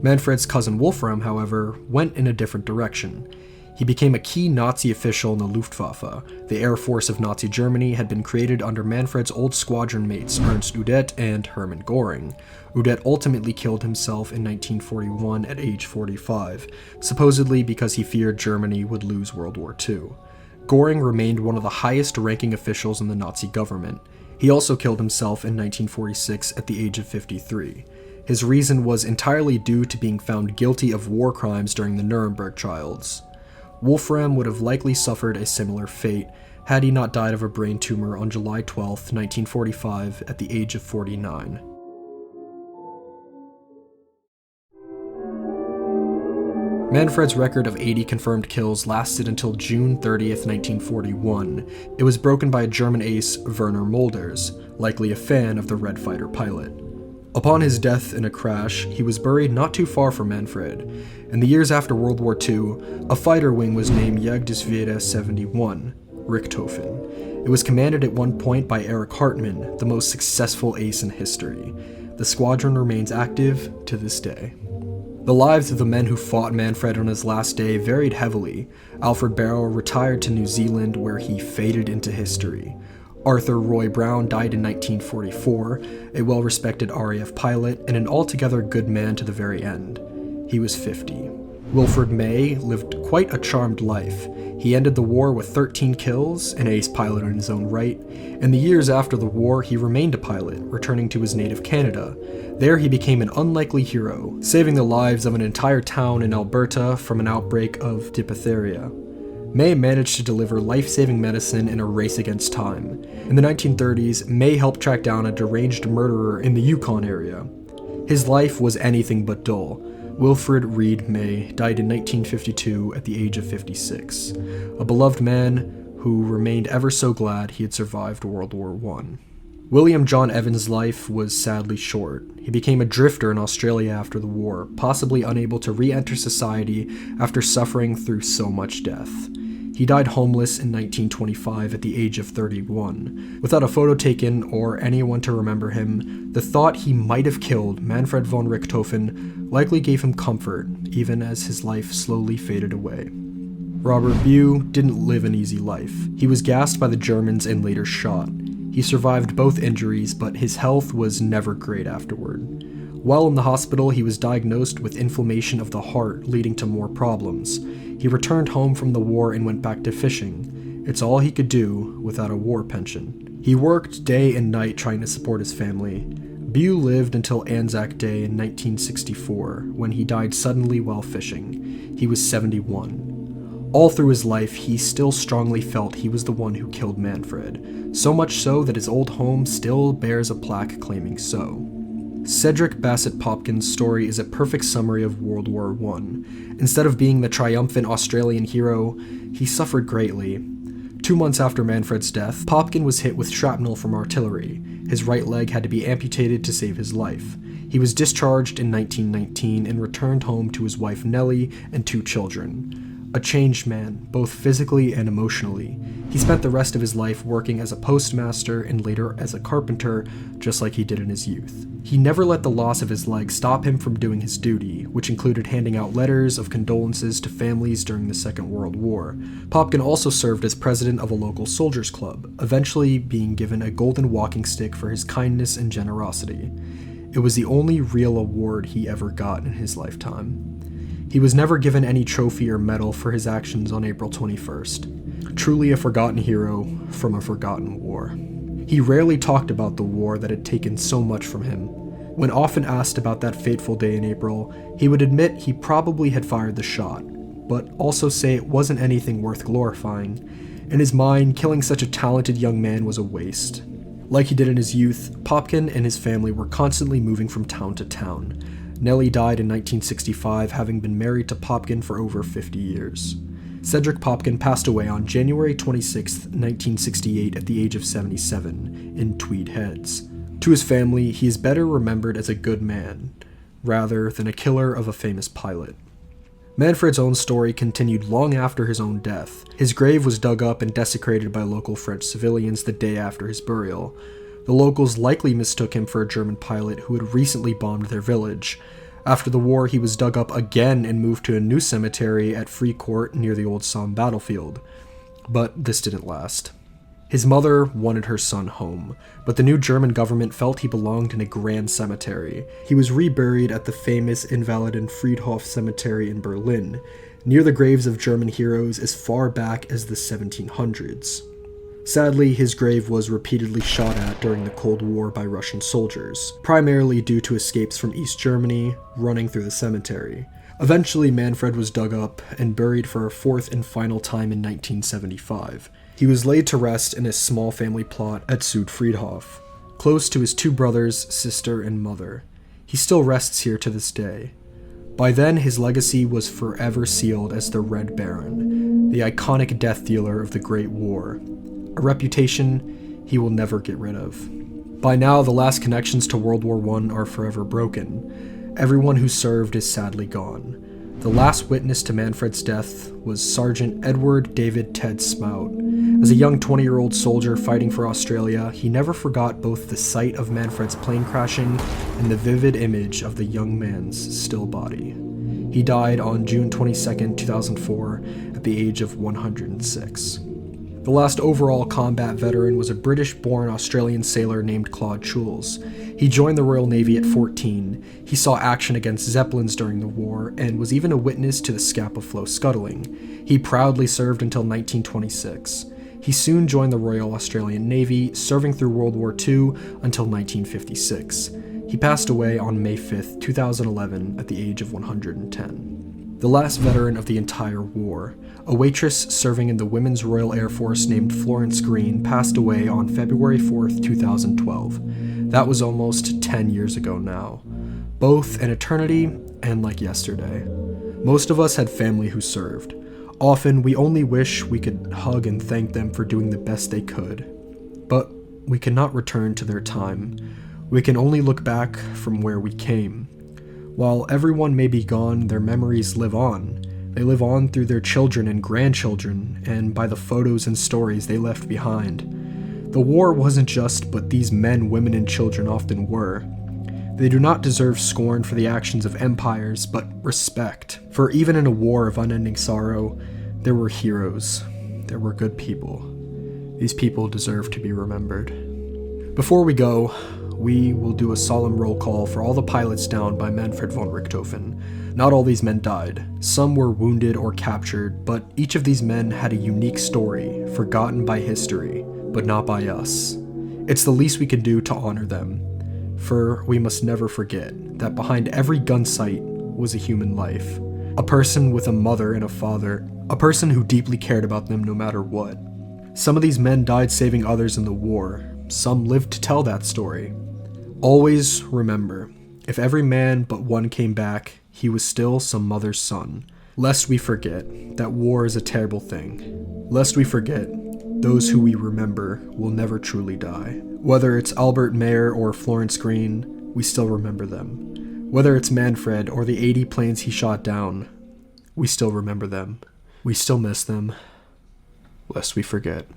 Manfred's cousin Wolfram, however, went in a different direction. He became a key Nazi official in the Luftwaffe. The Air Force of Nazi Germany had been created under Manfred's old squadron mates Ernst Udet and Hermann Göring. Udet ultimately killed himself in 1941 at age 45, supposedly because he feared Germany would lose World War II. Göring remained one of the highest-ranking officials in the Nazi government. He also killed himself in 1946 at the age of 53. His reason was entirely due to being found guilty of war crimes during the Nuremberg trials. Wolfram would have likely suffered a similar fate had he not died of a brain tumor on July 12, 1945, at the age of 49. Manfred's record of 80 confirmed kills lasted until June 30th, 1941. It was broken by a German ace, Werner Mulders, likely a fan of the Red Fighter pilot. Upon his death in a crash, he was buried not too far from Manfred. In the years after World War II, a fighter wing was named Jagdgeschwader 71, Richthofen. It was commanded at one point by Erich Hartmann, the most successful ace in history. The squadron remains active to this day. The lives of the men who fought Manfred on his last day varied heavily. Alfred Barrow retired to New Zealand, where he faded into history. Arthur Roy Brown died in 1944, a well-respected RAF pilot and an altogether good man to the very end. He was 50. Wilfred May lived quite a charmed life. He ended the war with 13 kills, an ace pilot in his own right. In the years after the war, he remained a pilot, returning to his native Canada. There he became an unlikely hero, saving the lives of an entire town in Alberta from an outbreak of diphtheria. May managed to deliver life-saving medicine in a race against time. In the 1930s, May helped track down a deranged murderer in the Yukon area. His life was anything but dull. Wilfred Reed May died in 1952 at the age of 56, a beloved man who remained ever so glad he had survived World War I. William John Evans' life was sadly short. He became a drifter in Australia after the war, possibly unable to re-enter society after suffering through so much death. He died homeless in 1925 at the age of 31. Without a photo taken or anyone to remember him, the thought he might have killed Manfred von Richthofen likely gave him comfort, even as his life slowly faded away. Robert Bew didn't live an easy life. He was gassed by the Germans and later shot. He survived both injuries, but his health was never great afterward. While in the hospital, he was diagnosed with inflammation of the heart, leading to more problems. He returned home from the war and went back to fishing. It's all he could do without a war pension. He worked day and night trying to support his family. Bew lived until Anzac Day in 1964, when he died suddenly while fishing. He was 71. All through his life, he still strongly felt he was the one who killed Manfred, so much so that his old home still bears a plaque claiming so. Cedric Bassett Popkin's story is a perfect summary of World War I. Instead of being the triumphant Australian hero, he suffered greatly. 2 months after Manfred's death, Popkin was hit with shrapnel from artillery. His right leg had to be amputated to save his life. He was discharged in 1919 and returned home to his wife Nellie and 2 children. A changed man, both physically and emotionally. He spent the rest of his life working as a postmaster and later as a carpenter, just like he did in his youth. He never let the loss of his leg stop him from doing his duty, which included handing out letters of condolences to families during the Second World War. Popkin also served as president of a local soldiers' club, eventually being given a golden walking stick for his kindness and generosity. It was the only real award he ever got in his lifetime. He was never given any trophy or medal for his actions on April 21st. Truly a forgotten hero from a forgotten war. He rarely talked about the war that had taken so much from him. When often asked about that fateful day in April, he would admit he probably had fired the shot, but also say it wasn't anything worth glorifying. In his mind, killing such a talented young man was a waste. Like he did in his youth, Popkin and his family were constantly moving from town to town. Nellie died in 1965, having been married to Popkin for over 50 years. Cedric Popkin passed away on January 26, 1968 at the age of 77, in Tweed Heads. To his family, he is better remembered as a good man, rather than a killer of a famous pilot. Manfred's own story continued long after his own death. His grave was dug up and desecrated by local French civilians the day after his burial. The locals likely mistook him for a German pilot who had recently bombed their village. After the war, he was dug up again and moved to a new cemetery at Fricourt near the old Somme battlefield. But this didn't last. His mother wanted her son home, but the new German government felt he belonged in a grand cemetery. He was reburied at the famous Invalidenfriedhof Cemetery in Berlin, near the graves of German heroes as far back as the 1700s. Sadly, his grave was repeatedly shot at during the Cold War by Russian soldiers, primarily due to escapes from East Germany running through the cemetery. Eventually, Manfred was dug up and buried for a fourth and final time in 1975. He was laid to rest in a small family plot at Südfriedhof, close to his two brothers, sister, and mother. He still rests here to this day. By then, his legacy was forever sealed as the Red Baron, the iconic death dealer of the Great War, a reputation he will never get rid of. By now, the last connections to World War I are forever broken. Everyone who served is sadly gone. The last witness to Manfred's death was Sergeant Edward David Ted Smout. As a young 20-year-old soldier fighting for Australia, he never forgot both the sight of Manfred's plane crashing and the vivid image of the young man's still body. He died on June 22, 2004, at the age of 106. The last overall combat veteran was a British-born Australian sailor named Claude Chules. He joined the Royal Navy at 14. He saw action against Zeppelins during the war and was even a witness to the Scapa Flow scuttling. He proudly served until 1926. He soon joined the Royal Australian Navy, serving through World War II until 1956. He passed away on May 5, 2011, at the age of 110. The last veteran of the entire war, a waitress serving in the Women's Royal Air Force named Florence Green, passed away on February 4, 2012. That was almost 10 years ago now. Both an eternity and like yesterday. Most of us had family who served. Often, we only wish we could hug and thank them for doing the best they could. But we cannot return to their time. We can only look back from where we came. While everyone may be gone, their memories live on. They live on through their children and grandchildren, and by the photos and stories they left behind. The war wasn't just, but these men, women, and children often were. They do not deserve scorn for the actions of empires, but respect. For even in a war of unending sorrow, there were heroes. There were good people. These people deserve to be remembered. Before we go, we will do a solemn roll call for all the pilots downed by Manfred von Richthofen. Not all these men died. Some were wounded or captured, but each of these men had a unique story, forgotten by history, but not by us. It's the least we can do to honor them. For we must never forget that behind every gun sight was a human life. A person with a mother and a father, a person who deeply cared about them no matter what. Some of these men died saving others in the war. Some lived to tell that story. Always remember, if every man but one came back, he was still some mother's son. Lest we forget that war is a terrible thing. Lest we forget, those who we remember will never truly die. Whether it's Albert Mayer or Florence Green, we still remember them. Whether it's Manfred or the 80 planes he shot down, we still remember them. We still miss them, lest we forget.